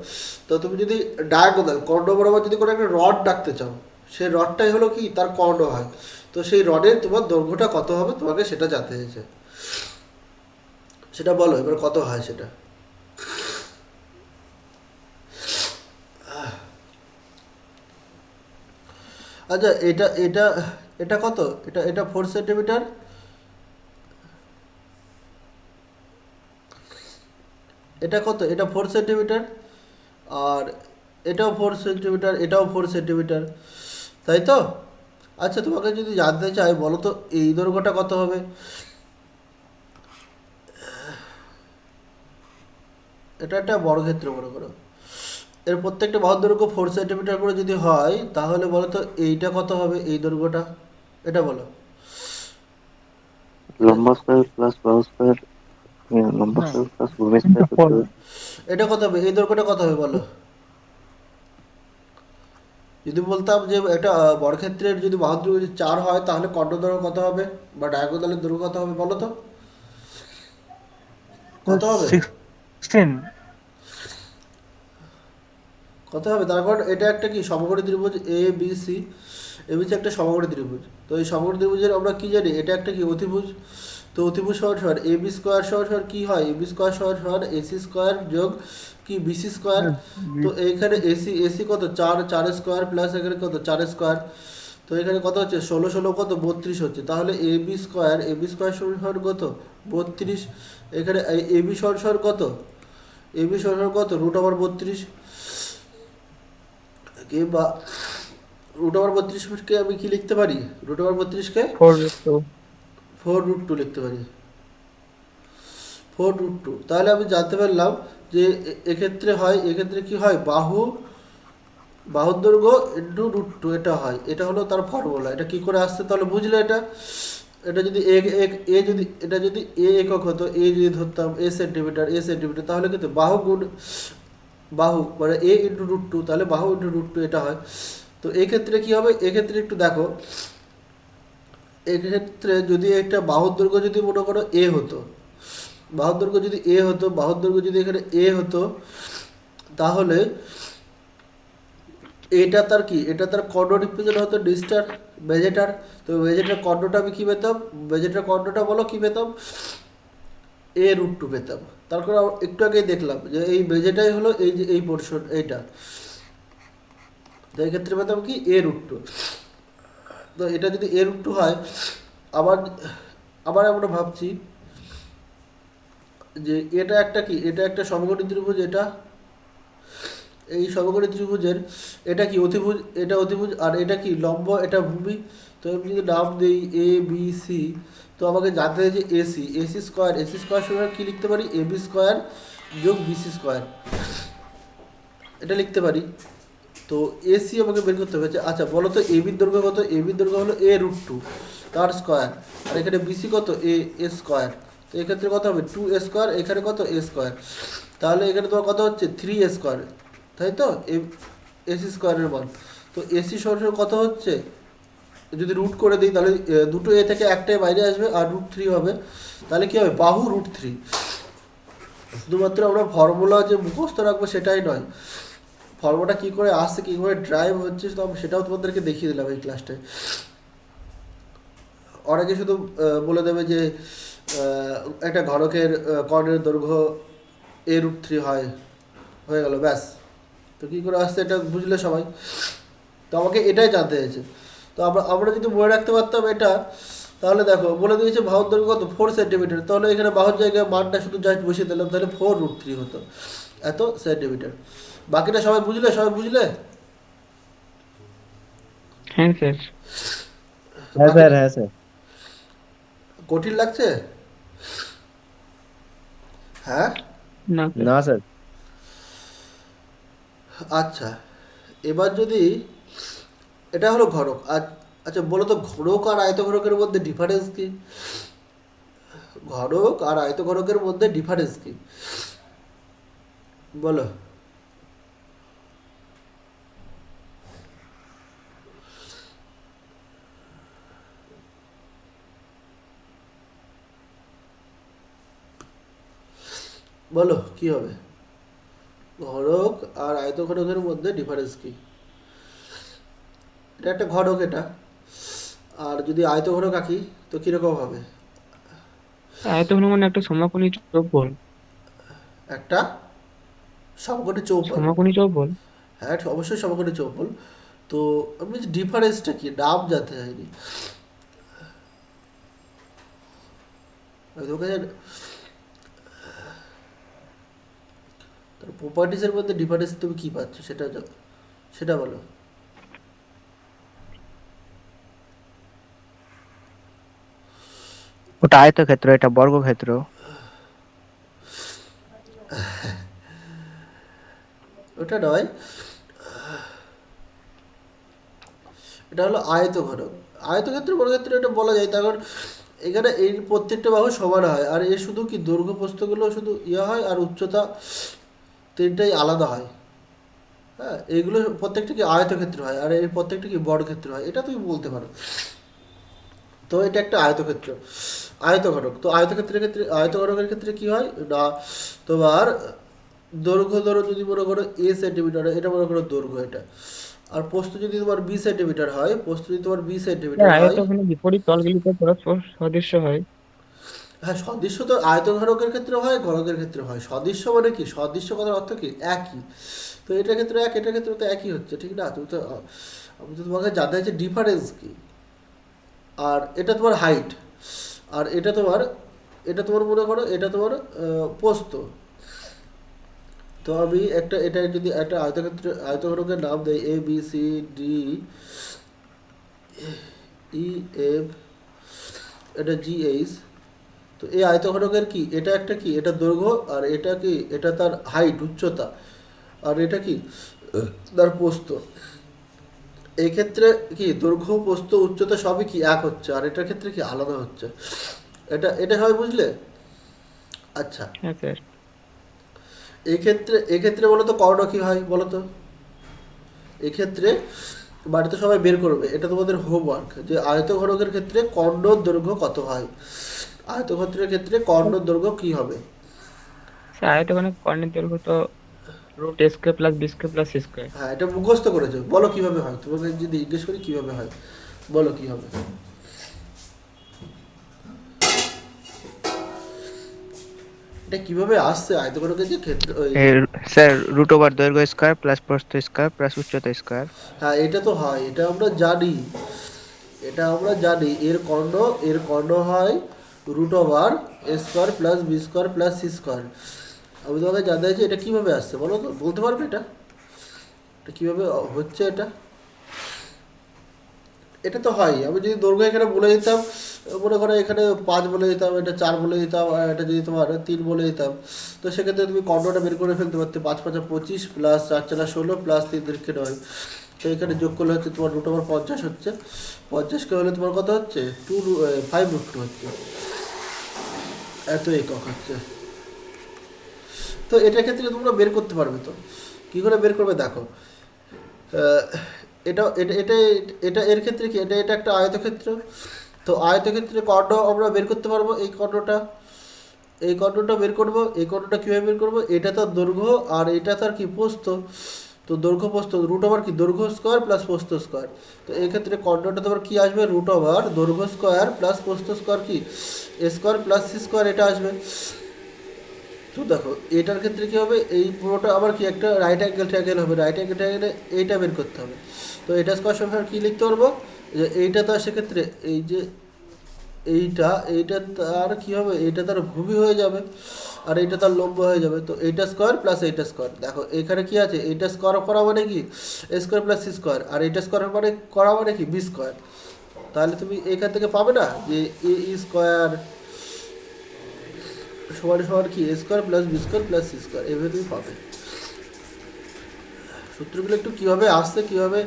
তো তুমি যদি ডায়াগোনাল কর্ণ বরাবর যদি কোনো একটা রড ডাকতে চাও, সেই রডটাই হলো কি তার কর্ণ হয়। তো সেই রডের তোমার দৈর্ঘ্যটা কত হবে তোমাকে সেটা জানতে হয়েছে। সেটা বলো এবার কত হয় সেটা। আচ্ছা, এটা এটা এটা কত? এটা এটা 4 সেন্টিমিটার। এটা কত? এটা 4 সেন্টিমিটার। আর এটাও 4 সেন্টিমিটার, এটাও 4 সেন্টিমিটার, তাই তো? আচ্ছা, তোমাকে যদি জানতে চাই বলো তো এই দৈর্ঘ্যটা কত হবে। এটা একটা বর্গক্ষেত্র মনে করো, এর প্রত্যেকটা বাহুর দৈর্ঘ্য 4 সেন্টিমিটার করে যদি হয়, তাহলে বলো তো এইটা কত হবে, এই দৈর্ঘ্যটা, এটা বলো। লম্বা স্কোয়ার প্লাস বাহু স্কোয়ার, লম্বা হ্যাঁ, স্কোয়ার প্লাস ভূমি স্কোয়ার করতে হবে। এটা কত হবে, এই দৈর্ঘ্যটা কত হবে বলো। যদি বলতাম যে একটা বর্গক্ষেত্রের যদি বাহুর দৈর্ঘ্য যদি 4 হয়, তাহলে কর্ণ দৈর্ঘ্য কত হবে, বা ডায়াগোনালের দৈর্ঘ্য কত হবে বলো তো, কত হবে? 16। কত হবে? তার কারণ এটা একটা কি সমকোণী ত্রিভুজ A B C, A B C একটা সমকোণী ত্রিভুজ। তো এই সমকোণী ত্রিভুজের আমরা কি জানি, এটা একটা কি অতিভুজ। তো অতিভুজ সমান সমান এ বি স্কোয়ার সমান সমান কি হয়, এ বি স্কোয়ার সমান সমান এসি স্কোয়ার যোগ কি বিসি স্কোয়ার। তো এইখানে এসি এসি কত, 4, 4 স্কোয়ার প্লাস এখানে কত 4 স্কোয়ার। তো এখানে কত হচ্ছে 16 16 কত 32 হচ্ছে। তাহলে এ বি স্কোয়ার সমান সমান কত 32। এখানে এ বি সমান সমান কত, এ বি সমান সমান কত √32। কিংবা √32 কে আমি কি লিখতে পারি, √32 কে 4√2। 4√2 লিখতে পারি। 4√2। তাহলে আমি জানতে পারলাম যে এক্ষেত্রে হয়, এক্ষেত্রে কি হয়, বাহুর দৈর্ঘ্য ইন্টু √2 এটা হয়। এটা হলো তার ফর্মুলা। এটা কি করে আসছে তাহলে বুঝলে? এটা যদি যদি এটা যদি একক হতো, যদি ধরতাম সেন্টিমিটার তাহলে কিন্তু বাহু মানে ইন্টু √2, তাহলে বাহু ইন্টু √2 এটা হয়। তো এক্ষেত্রে কি হবে, এক্ষেত্রে একটু দেখো, এক্ষেত্রে যদি একটা বাহুর দৈর্ঘ্য যদি মনে করো হতো, বাহুর দৈর্ঘ্য যদি বাহুর দৈর্ঘ্য যদি এখানে হতো, তাহলে এটা তার কি, এটা তার কর্ণ রিপ্রেজেন্ট হতো ডিস্টার মেজেটার। তো মেজেটার কর্ণটা আমি কি পেতাম, মেজেটার কর্ণটা বলো কি পেতাম, √2 পেতাম। তারপর একটু আগে দেখলাম যে এই মেজেটাই হলো এই যে এই পোর্শন এইটা, তো এই ক্ষেত্রে পেতাম কি √2। তো এটা যদি √2 হয়, আবার আবার আমরা ভাবছি যে এটা একটা কি, এটা একটা সমকোণী ত্রিভুজ, এটা এই সমকোণী ত্রিভুজের এটা কি অতিভুজ, এটা অতিভুজ, আর এটা কি লম্ব, এটা ভূমি। তো আমি যদি নাম দিই ABC, তো আমাকে জানতে হবে যে এসি স্কোয়ার সমান কি লিখতে পারি, AB স্কোয়ার যোগ BC স্কোয়ার, এটা লিখতে পারি। তো এসি আমাকে বের করতে হবে। আচ্ছা বলো তো এবির দৈর্ঘ্য কত, এবির দৈর্ঘ্য হলো √2 তার স্কোয়ার, আর এখানে বিসি কত এ স্কোয়ার। তো এক্ষেত্রে কত হবে 2a স্কোয়ার, এখানে কত a স্কোয়ার, তাহলে এখানে তোমার কত হচ্ছে 3a স্কোয়ার, তাই তো এসি স্কোয়ারের মান। তো এসি সরাসরি কত হচ্ছে, যদি রুট করে দিই তাহলে দুটো এ থেকে একটাই বাইরে আসবে আর √3 হবে, তাহলে কি হবে বাহু √3। শুধুমাত্র আমরা ফর্মুলা যে মুখস্থ রাখবো সেটাই নয়, ফর্মুলাটা কী করে আসছে, কী করে ড্রাইভ হচ্ছে, তো সেটাও তোমাদেরকে দেখিয়ে দিলাম এই ক্লাসটায়। অনেকে শুধু বলে দেবে যে একটা ঘনকের কর্ণের দৈর্ঘ্য √3 হয়ে গেল ব্যাস। তো কী করে আসছে এটা বুঝলে সবাই, তো আমাকে এটাই জানতে হয়েছে। তো আমরা যদি মনে রাখতে পারতাম এটা, তাহলে দেখো বলে দিয়েছে বাহুর দৈর্ঘ্য কত 4 সেন্টিমিটার, তাহলে এখানে বাহুর জায়গায় মানটা শুধু জাস্ট বসিয়ে দিলাম, তাহলে 4√3 হতো এত সেন্টিমিটার। বাকিটা সবাই বুঝলে? হ্যাঁ স্যার। হ্যাঁ স্যার, হ্যাঁ স্যার। কঠিন লাগছে? হ্যাঁ না স্যার। না স্যার। আচ্ছা, এবার যদি এটা হলো ঘনক, আচ্ছা বলো তো ঘনক আর আয়তঘনকের মধ্যে ডিফারেন্স কি? ঘনক আর আয়তঘনকের মধ্যে ডিফারেন্স কি বলো? বলো কি হবে, ঘনক আর আয়তঘনকের মধ্যে ডিফারেন্স কি? এটা একটা ঘনক, এটা, আর যদি আয়তঘনক আঁকি তো কিরকম হবে? আয়তঘন মানে একটা সমকোণী চৌবল। একটা সমকোণী চৌপল, সমকোণী চৌবল। হ্যাঁ অবশ্যই সমকোণী চৌপল। তো আমি ডিফারেন্সটা কি নাম জানতে চাইনি, তার প্রপার্টিসের মধ্যে ডিফারেন্স তুমি কি পাচ্ছ সেটা বলো। ওটা আয়তক্ষেত্র, এটা বর্গক্ষেত্র। ওটা নয়, এটা হলো আয়তঘনক। আয়তক্ষেত্র বর্গক্ষেত্র এটা বলা যায়, তার কারণ এখানে এই প্রত্যেকটা বাহু সমান হয়, আর এর শুধু কি দৈর্ঘ্য প্রস্থগুলো শুধু হয়, আর উচ্চতা তিনটাই আলাদা হয়। হ্যাঁ, এইগুলো প্রত্যেকটা কি আয়তক্ষেত্র হয়, আর এর প্রত্যেকটা কি বর্গক্ষেত্র হয়, এটা তুমি বলতে পারো। তো এটা একটা আয়তক্ষেত্র, আয়তঘনক। তো আয়তঘনকের ক্ষেত্রে কি হয় না, তোমার দৈর্ঘ্য ধরো যদি মনে করো সেন্টিমিটার, এটা মনে করো দৈর্ঘ্য এটা, আর প্রস্থ যদি তোমার 20 সেন্টিমিটার হয়, প্রস্থ যদি তোমার 20 সেন্টিমিটার হয়। আয়তঘনের বিপরীত তলগুলি তো পরস্পর সদৃশ্য হয়। হ্যাঁ সদৃশ্য তো আয়তঘনকের ক্ষেত্রে হয়, ঘনকের ক্ষেত্রে হয়। সদৃশ্য মানে কি, সদৃশ্য কথার অর্থ কি একই। তো এটার ক্ষেত্রে এটার ক্ষেত্রে তো একই হচ্ছে, ঠিক না? তুমি তো আমি তো তোমাকে জানতে চাইছি ডিফারেন্স কি। আর এটা তোমার হাইট, আর এটা তোমার মনে করো এটা তোমার প্রস্থ। তো আমি এটা যদি একটা আয়তঘনকের নাম দেয় ABCDEF, এটা GH, তো এই আয়তঘনকের কি এটা একটা কি এটা দৈর্ঘ্য, আর এটা কি এটা তার হাইট উচ্চতা, আর এটা কি তার প্রস্থ। এই ক্ষেত্রে কি দৈর্ঘ্য প্রস্থ উচ্চতা সবই কি এক হচ্ছে, আর এটার ক্ষেত্রে কি আলাদা হচ্ছে। এটা এটা হয় বুঝলে? আচ্ছা, হ্যাঁ স্যার। এক্ষেত্রে বলো তো কর্ণ কি হয় বলো তো? এক্ষেত্রে বাড়িতে সবাই বের করবে, এটা তোমাদের হোমওয়ার্ক, যে আয়তঘনকের ক্ষেত্রে কর্ণর দৈর্ঘ্য কত হয়। আয়তক্ষেত্রের ক্ষেত্রে কর্ণর দৈর্ঘ্য কি হবে? স্যার আয়তঘনক কর্ণের দৈর্ঘ্য তো root A square plus B square plus C square. হ্যাঁ, এটা মুখস্থ করেছো, বলো কিভাবে হয়। তোমাকে যদি জিজ্ঞেস করি কিভাবে হয়, বলো কি হবে। এটা কিভাবে আসছে আয়তঘনকের যে ক্ষেত্র স্যার রুট ওভার দৈর্ঘ্য স্কোয়ার প্লাস প্রস্থ স্কোয়ার প্লাস উচ্চতা স্কোয়ার। হ্যাঁ, এটা তো হয়, এটা আমরা জানি, এটা আমরা জানি। এর কর্ণ হয় root over A square plus B square plus C square. আমি তোমাকে জানতে চাইছি এটা কিভাবে আসছে বলো তো, বলতে পারবে এটা কিভাবে হচ্ছে এটা? এটা তো হয়, আমি যদি দৈর্ঘ্য এখানে বলে দিতাম, মনে করো এখানে 5 বলে দিতাম, এটা 4 বলে দিতাম, আর এটা যদি তোমার 3 বলে দিতাম, তো সেক্ষেত্রে তুমি কর্ণটা বের করে ফেলতে পারতে। 5 5 25 প্লাস 4 4 16 প্লাস 3 3 9। তো এখানে যোগ করলে হচ্ছে তোমার রুট ওভার 50 হচ্ছে। 50কে হলে তোমার কত হচ্ছে 5√2 হচ্ছে, এত একক হচ্ছে। তো এটার ক্ষেত্রে তোমরা বের করতে পারবে। তো কী করে বের করবে দেখো, আহ, এটা এটা এটা এটা এর ক্ষেত্রে কি এটা এটা একটা আয়তক্ষেত্র। তো আয়তক্ষেত্রে কর্ণ আমরা বের করতে পারবো। এই কর্ণটা বের করব। এই কর্ণটা কীভাবে বের করব? এটা তার দৈর্ঘ্য আর এটা তার কি প্রস্থ। তো দৈর্ঘ্য প্রস্থ রুট ওভার কি দৈর্ঘ্য স্কোয়ার প্লাস প্রস্থ স্কোয়ার। তো এই ক্ষেত্রে কর্ণটা তোমার কি আসবে? রুট ওভার দৈর্ঘ্য স্কোয়ার প্লাস প্রস্থ স্কোয়ার কি A square plus C square, এটা আসবে। তো দেখো এটার ক্ষেত্রে কী হবে, এই পুরোটা আবার কি একটা রাইট অ্যাঙ্গেল ট্রায়াঙ্গেল হবে। রাইট অ্যাঙ্গেল ট্রায়াঙ্গেলে এইটা বের করতে হবে। তো এটা স্কোয়ার সমান কী লিখতে পারবো, যে এইটা তো সেক্ষেত্রে এই যে এইটা তার কী হবে, এইটা তার ভূমি হয়ে যাবে, আর এইটা তার লম্ব হয়ে যাবে। তো এইটা স্কোয়ার প্লাস এইটা স্কোয়ার, দেখো এখানে কি আছে, এইটা স্কোয়ার করা মানে কি A square plus C square, আর এইটা স্কোয়ার মানে করা মানে কি বি স্কোয়ার। তাহলে তুমি এখান থেকে পাবে না যে এ স্কোয়ার সমান সমান কি A square plus B square plus C square, এভাবে তুমি পাবে। সূত্রগুলো একটু কীভাবে আসছে কীভাবে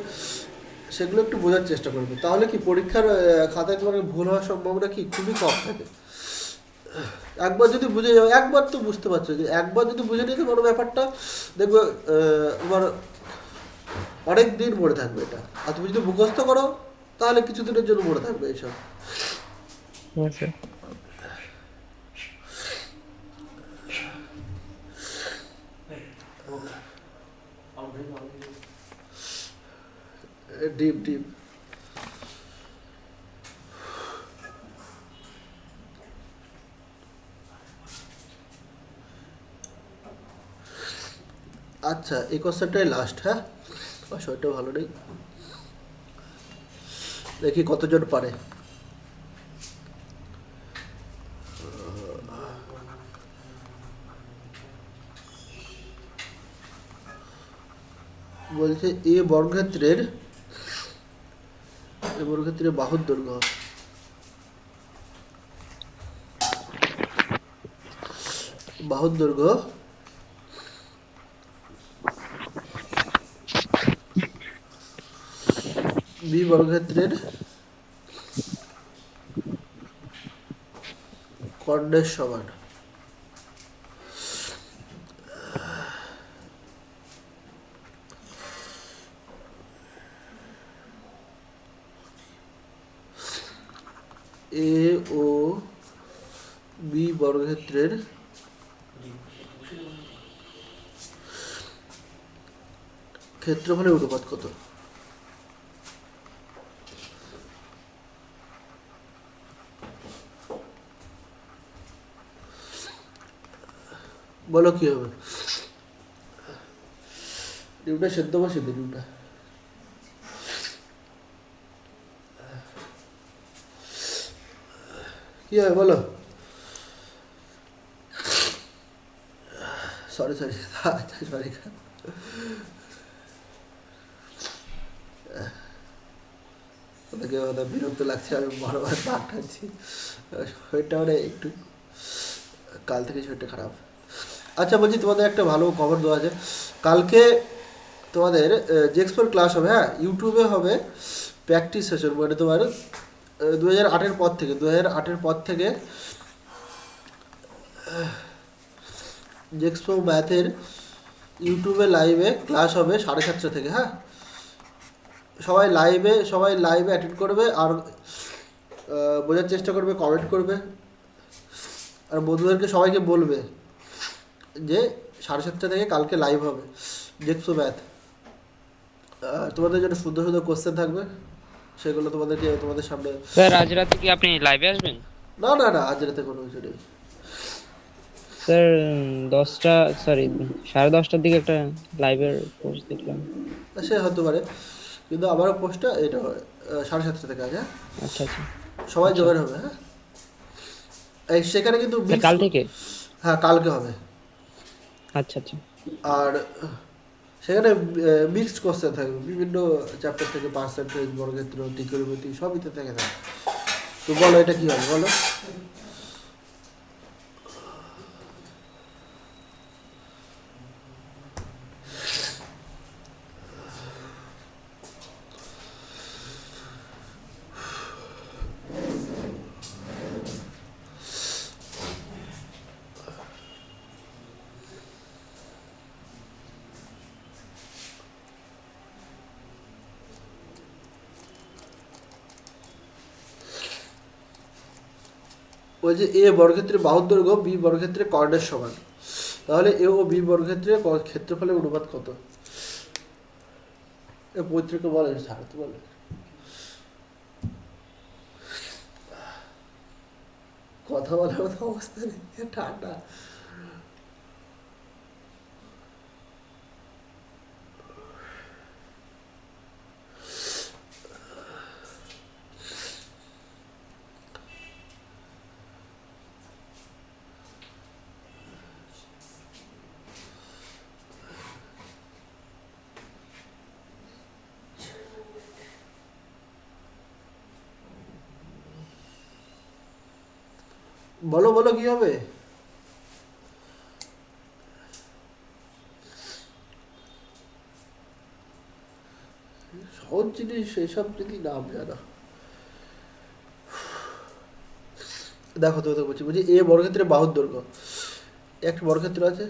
সেগুলো একটু বোঝার চেষ্টা করবে, তাহলে কি পরীক্ষার খাতায় তোমার ভুল হওয়ার সম্ভাবনা কি খুবই কম থাকে। একবার যদি বুঝে যাও, একবার তো বুঝতে পারছো, যে একবার যদি বুঝে নিতে পারো ব্যাপারটা, দেখবে তোমার অনেক দিন মনে থাকবে এটা। আর তুমি যদি মুখস্থ করো তাহলে কিছু দিনের জন্য মনে থাকবে এইসব। হ্যাঁ স্যার। ডিপ ডিপ আচ্ছা, এই কোশ্চেনটাই লাস্ট। হ্যাঁ, বিষয়টা ভালো নেই, দেখি কতজন পারে। বলছে এ বর্গক্ষেত্রের বাহুর দৈর্ঘ্য বি বর্গক্ষেত্রের কর্ণের সমান। এ ও বি বর্গক্ষেত্রের ক্ষেত্রফলের অনুপাত কত? বলো কি হবে? ডিমটা সেদ্ধ বা সিদ্ধ? ডিমটা কি হবে বলো? সরি সরি সরি, ওদেরকে বিরক্ত লাগছে, আমি বারবার পাক খাচ্ছি, ওইটা মানে একটু কাল থেকে শরীরটা খারাপ। আচ্ছা বলছি, তোমাদের একটা ভালো খবর দেওয়া আছে। কালকে তোমাদের জেক্সপোর ক্লাস হবে, হ্যাঁ, ইউটিউবে হবে প্র্যাকটিস সেশন, মানে তোমার 2008-এর পর থেকে 2008-এর পর থেকে জেক্সপো ম্যাথের ইউটিউবে লাইভে ক্লাস হবে 7:30 থেকে, হ্যাঁ। সবাই লাইভে অ্যাটেন্ড করবে আর বোঝার চেষ্টা করবে, কমেন্ট করবে, আর বন্ধুদেরকে সবাইকে বলবে যে 7:30 থেকে কালকে লাইভ হবে জেক্সপো ম্যাথ। তোমাদের জন্য সুন্দর সুন্দর কোশ্চেন থাকবে, সেগুলো তোমাদের সামনে। স্যার আজ রাতে কি আপনি লাইভে আসবেন? না না না, আজ রাতে কোনো কিছু নেই। স্যার 10:30টার দিকে একটা লাইভের পোস্ট দেখলাম। সে হতে পারে, কিন্তু আমারও পোস্টটা এটা 7:30 থেকে আছে, হ্যাঁ। আচ্ছা আচ্ছা সবাই জয়েন হবে, হ্যাঁ। সেখানে কিন্তু স্যার কাল থেকে? হ্যাঁ, কালকে হবে। আচ্ছা আচ্ছা আর সেখানে মিক্সড কোশ্চেন থাকবে, বিভিন্ন চ্যাপ্টার থেকে, পার্সেন্টেজ, বর্গক্ষেত্র, ত্রিকোণমিতি, সবই তো থেকে থাকবে। তো বলো এটা কি হবে বলো। ওই যে এ বর্গক্ষেত্রে বাহুর দৈর্ঘ্য বি বর্গক্ষেত্রে কর্ণের সমান, তাহলে এ ও বি বর্গক্ষেত্রে ক্ষেত্রফলের অনুপাত কত? এ পৈতৃক বলে, সারতে বলে। কথা বলার মতো অবস্থা নেই, ঠান্ডা। বলো বলো কি হবে? সহজ জিনিস এসব যদি নাম জানা। দেখো তো বলছি এ বর্গক্ষেত্রে বাহুর দৈর্ঘ্য, একটা বর্গক্ষেত্র আছে।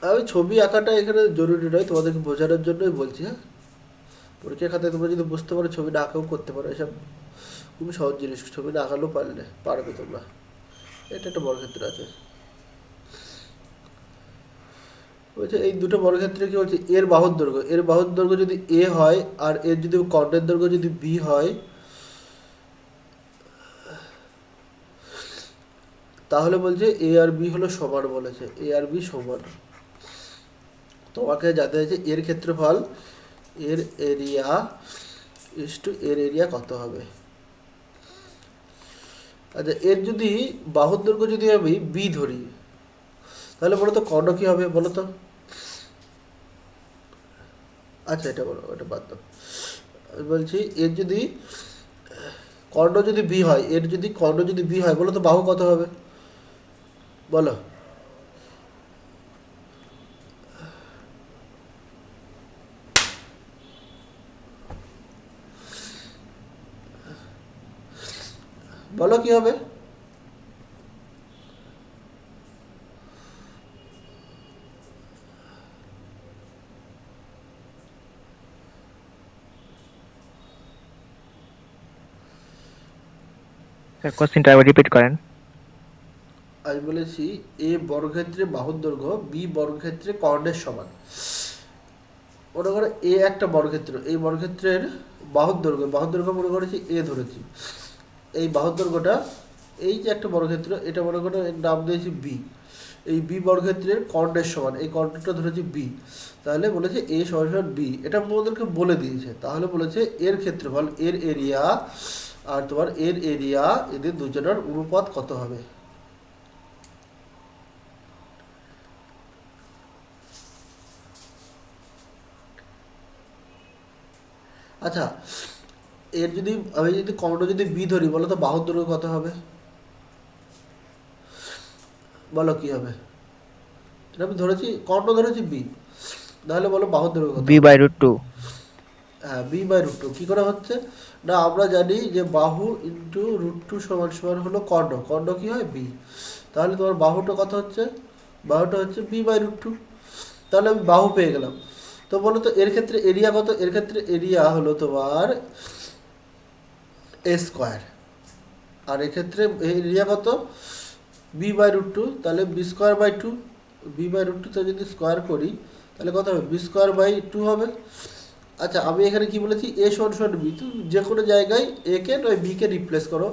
আমি ছবি আঁকাটা এখানে জরুরি নয়, তোমাদেরকে বোঝানোর জন্যই বলছি, হ্যাঁ। পরীক্ষার খাতায় তোমরা যদি বুঝতে পারো, ছবি না আঁকাও করতে পারো, এসব খুবই সহজ জিনিস, ছবি না আঁকালেও পারবে তোমরা। এটা একটা বর্গক্ষেত্র আছে, বলছে এই দুটো বর্গক্ষেত্রে কি বলছে, এর বাহুর দৈর্ঘ্য যদি এ হয় আর এর যদি কর্ণের দৈর্ঘ্য যদি বি হয়, তাহলে বলছে এ আর বি হলো সমান, বলেছে এ আর বি সমান। তোমাকে জানতে হয়েছে এর ক্ষেত্রফল, এর এরিয়া ইসটু এর এরিয়া কত হবে। আচ্ছা, এর যদি বাহুর দৈর্ঘ্য যদি আমি বি ধরি, তাহলে বলো তো কর্ণ কি হবে বলো তো। আচ্ছা এটা বলো, এটা বাদ দাও। আমি বলছি এর যদি কর্ণ যদি বি হয়, এর যদি কর্ণ যদি বি হয়, বলো তো বাহু কত হবে বলো। বলো কি হবে? স্যার কোশ্চেনটা আবার রিপিট করেন। আমি বলেছি এ বর্গক্ষেত্রে বাহুর দৈর্ঘ্য বি বর্গক্ষেত্রে কর্ণের সমান। মনে করো এ একটা বর্গক্ষেত্র, এই বর্গক্ষেত্রের বাহুর দৈর্ঘ্য মনে করেছি এ ধরেছি। এই বাহুর দৈর্ঘ্যটা, এই যে একটা বর্গক্ষেত্র, এটা মনে করো এর নাম দিয়েছি বি। এই বি বর্গক্ষেত্রের কর্ণের সমান, এই কর্ণটা ধরেছি বি, তাহলে বলেছে এ সমান বি, এটা আমাদেরকে বলে দিয়েছে। তাহলে বলেছে এর ক্ষেত্রফল, এর এরিয়া আর তোমার এর এরিয়া, এদের দুজনের অনুপাত কত হবে। আচ্ছা, এর যদি আমি যদি কর্ণ যদি বি ধরি, বলো তো বাহুর দৈর্ঘ্য কত হবে। বলো কি হবে? এটা আমি ধরেছি কর্ণ ধরেছি বি, তাহলে বলো বাহুর দৈর্ঘ্য কত? b by root 2. হ্যাঁ বি বাই রুট টু। কী করে হচ্ছে না, আমরা জানি যে বাহু ইন্টু রুট টু সমান সমান হলো কর্ণ, কর্ণ কী হয় বি, তাহলে তোমার বাহুটা কত হচ্ছে? বাহুটা হচ্ছে বি বাই রুট টু। তাহলে আমি বাহু পেয়ে গেলাম। তো বলো তো এর ক্ষেত্রে এরিয়া কত? এর ক্ষেত্রে এরিয়া হলো তোমার এ স্কোয়ার, আর এক্ষেত্রে এরিয়া কত? বি বাই রুট টু, তাহলে B square by two. B by root টুতে যদি স্কোয়ার করি তাহলে কত হবে? বি স্কোয়ার বাই টু হবে। আচ্ছা আমি এখানে কি বলেছি? এ সমান সমান বি, তো যে কোনো জায়গায় এ কে নয় বি কে রিপ্লেস করো।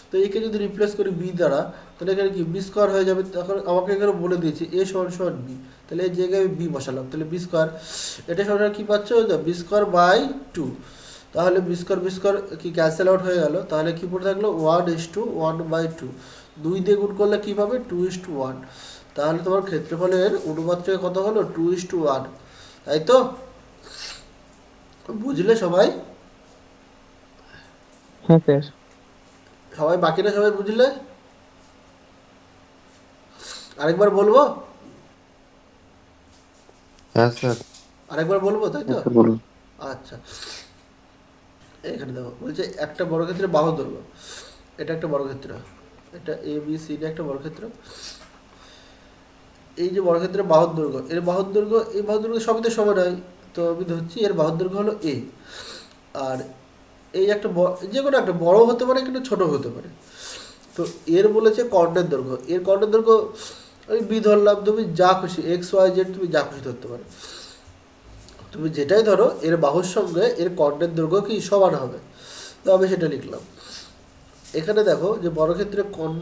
তো একে যদি রিপ্লেস করি বি দ্বারা, তাহলে এখানে কি বি স্কোয়ার হয়ে যাবে। তখন আমাকে এখানে বলে দিয়েছি এ সমান সমান বি, তাহলে এই জায়গায় আমি বি বসালাম, তাহলে বি স্কোয়ার। এটা সমান কী পাচ্ছ? B square by two. তাহলে বি স্কোয়ার কি ক্যান্সেল আউট হয়ে গেল, তাহলে কি পড়ে থাকলো? 1:1/2। 2 দিয়ে গুণ করলে কী পাবে? 2:1। তাহলে তোমার ক্ষেত্রফলের অনুপাতটা কত হলো? 2:1, তাই তো? বুঝলে সবাই? হ্যাঁ স্যার। সবাই বাকিরা সবাই বুঝলে? আরেকবার বলবো? হ্যাঁ স্যার। আরেকবার বলবো তাই তো? হ্যাঁ স্যার বলুন। আচ্ছা এখানে দেখো বলছে একটা বর্গক্ষেত্রের বাহু দৈর্ঘ্য, এটা একটা বর্গক্ষেত্র, এটা এ বি সি ডি একটা বর্গক্ষেত্র। এই যে বর্গক্ষেত্রের বাহুর দৈর্ঘ্য, এর বাহুর দৈর্ঘ্য, এই বাহুর দৈর্ঘ্য সবই তো সমান হয়, তো আমি ধরছি এর বাহুর দৈর্ঘ্য হলো এ। আর এই একটা যে কোনো একটা বড় হতে পারে কিন্তু ছোট হতে পারে। তো এর বলেছে কর্ণের দৈর্ঘ্য, এর কর্ণের দৈর্ঘ্য আমি বি ধরলাম, তুমি যা খুশি এক্স ওয়াই জেড তুমি যা খুশি ধরতে পারো, তুমি যেটাই ধরো এর বাহুর সঙ্গে এর কর্ণের দৈর্ঘ্য কি সমান হবে, তো আমি সেটা লিখলাম। এখানে দেখো যে বর্গক্ষেত্রে কর্ণ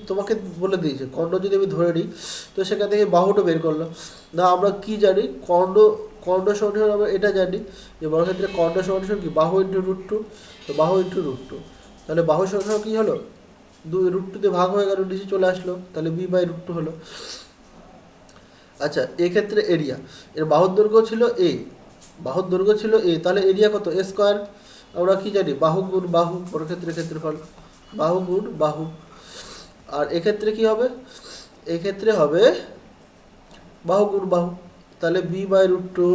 তোমাকে বলে দিয়েছে, কর্ণ যদি আমি ধরে নিই তো সেখান থেকে বাহুটা বের করলাম। না আমরা কি জানি? কর্ণ সমান আমরা এটা জানি যে বর্গক্ষেত্রে কর্ণ সমান কি বাহু ইন্টু রুট টু, তো বাহু ইন্টু রুট টু, তাহলে বাহু সমান কী হলো? রুট টুতে ভাগ হয়ে গেল, নিচে চলে আসলো, তাহলে বি বাই রুট টু হলো। আচ্ছা এক্ষেত্রে এরিয়া, এর বাহুর দৈর্ঘ্য ছিল এ, বাহুর দৈর্ঘ্য ছিল এ, তাহলে এরিয়া কত? এ স্কোয়ার। আমরা কি জানি? বাহু গুণ বাহু, বর্গক্ষেত্রের ক্ষেত্রফল, বাহু গুণ বাহু। আর এক্ষেত্রে কি হবে? এক্ষেত্রে হবে বাহু গুণ বাহু, তাহলে B by root two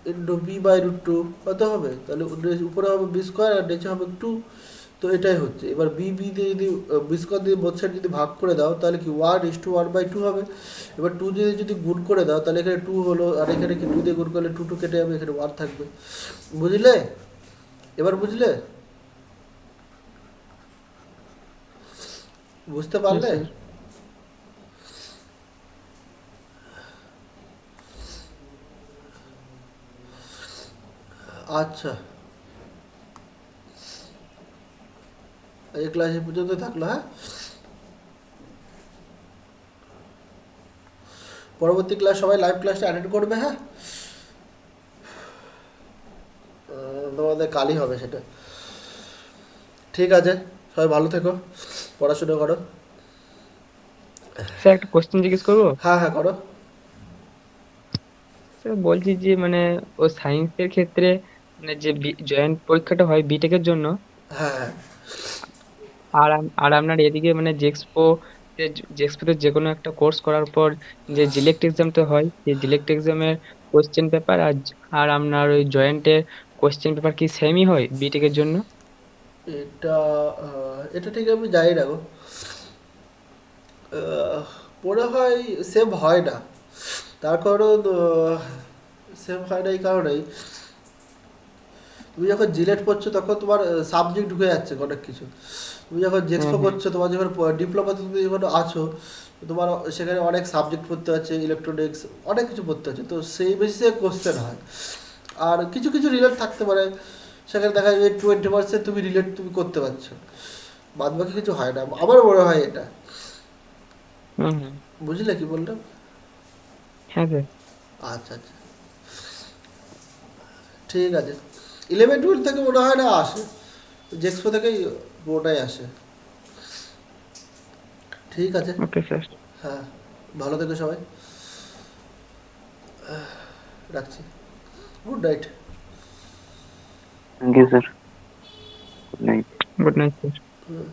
into B by root two কত হবে? তাহলে উপরে হবে বি স্কোয়ার আর নিচে হবে টু। তো এটাই হচ্ছে। এবার বি দিয়ে যদি বি স্কোয়ার দিয়ে বোথ সাইড যদি ভাগ করে দাও তাহলে কি 1:1/2 হবে। এবার টু দিয়ে যদি গুণ করে দাও তাহলে এখানে টু হলো, আর এখানে কি টু দিয়ে গুণ করলে টু কেটে যাবে, এখানে 1 থাকবে। বুঝলে? এবার বুঝলে? বুঝতে পারলে? স্যার। আচ্ছা এই ক্লাস এ পর্যন্ত থাকলো। হ্যাঁ, পরবর্তী ক্লাস সবাই লাইভ ক্লাসটা অ্যাটেন্ড করবে। হ্যাঁ, তোমাদের কালই হবে সেটা। ঠিক আছে, সবাই ভালো থেকো, পড়াশোনা করো। স্যার একটা কোশ্চেন জিজ্ঞেস করবো? হ্যাঁ হ্যাঁ করো। স্যার বলছি যে মানে ও সায়েন্সের ক্ষেত্রে মানে যে জয়েন্ট পরীক্ষাটা হয় বিটেকের জন্য, হ্যাঁ হ্যাঁ আর আপনার এদিকে মানে জেক্সপোতে যে কোনো একটা কোর্স করার পর যে জিলেক্ট এক্সামটা হয়, সেই জিলেক্ট এক্সামের কোশ্চেন পেপার আর আপনার ওই জয়েন্টের কোশ্চেন পেপার কি সেমই হয় বিটেকের জন্য? এটা এটা ঠিক আমি জানি না গো। মনে হয় সেম হয় না, তার কারণ সেম হয় না এই কারণেই তুমি যখন জিলেট পড়ছো তখন তোমার সাবজেক্ট ঢুকে যাচ্ছে অনেক কিছু। তুমি যখন জেক্সপো করছো, তোমার যখন ডিপ্লোমাতে তুমি যখন আছো, তোমার সেখানে অনেক সাবজেক্ট পড়তে হচ্ছে, ইলেকট্রনিক্স অনেক কিছু পড়তে হচ্ছে, তো সেই বেসিসে কোশ্চেন হয়। আর কিছু কিছু রিলেট থাকতে পারে, সেখানে দেখা যায় 20% তুমি রিলেট তুমি করতে পারছো, বাদ বাকি কিছু হয় না, আমার মনে হয় এটা। হুম হুম। বুঝলে কি বললাম? হ্যাঁ স্যার। আচ্ছা আচ্ছা ঠিক আছে। 11-12 থেকে মনে হয় না আসে, জেক্সপো থেকেই পুরোটাই আসে। ঠিক আছে, ওকে স্যার। হ্যাঁ ভালো থেকো সবাই, রাখছি, good night. Thank you sir. Good night. Good night sir. Hmm.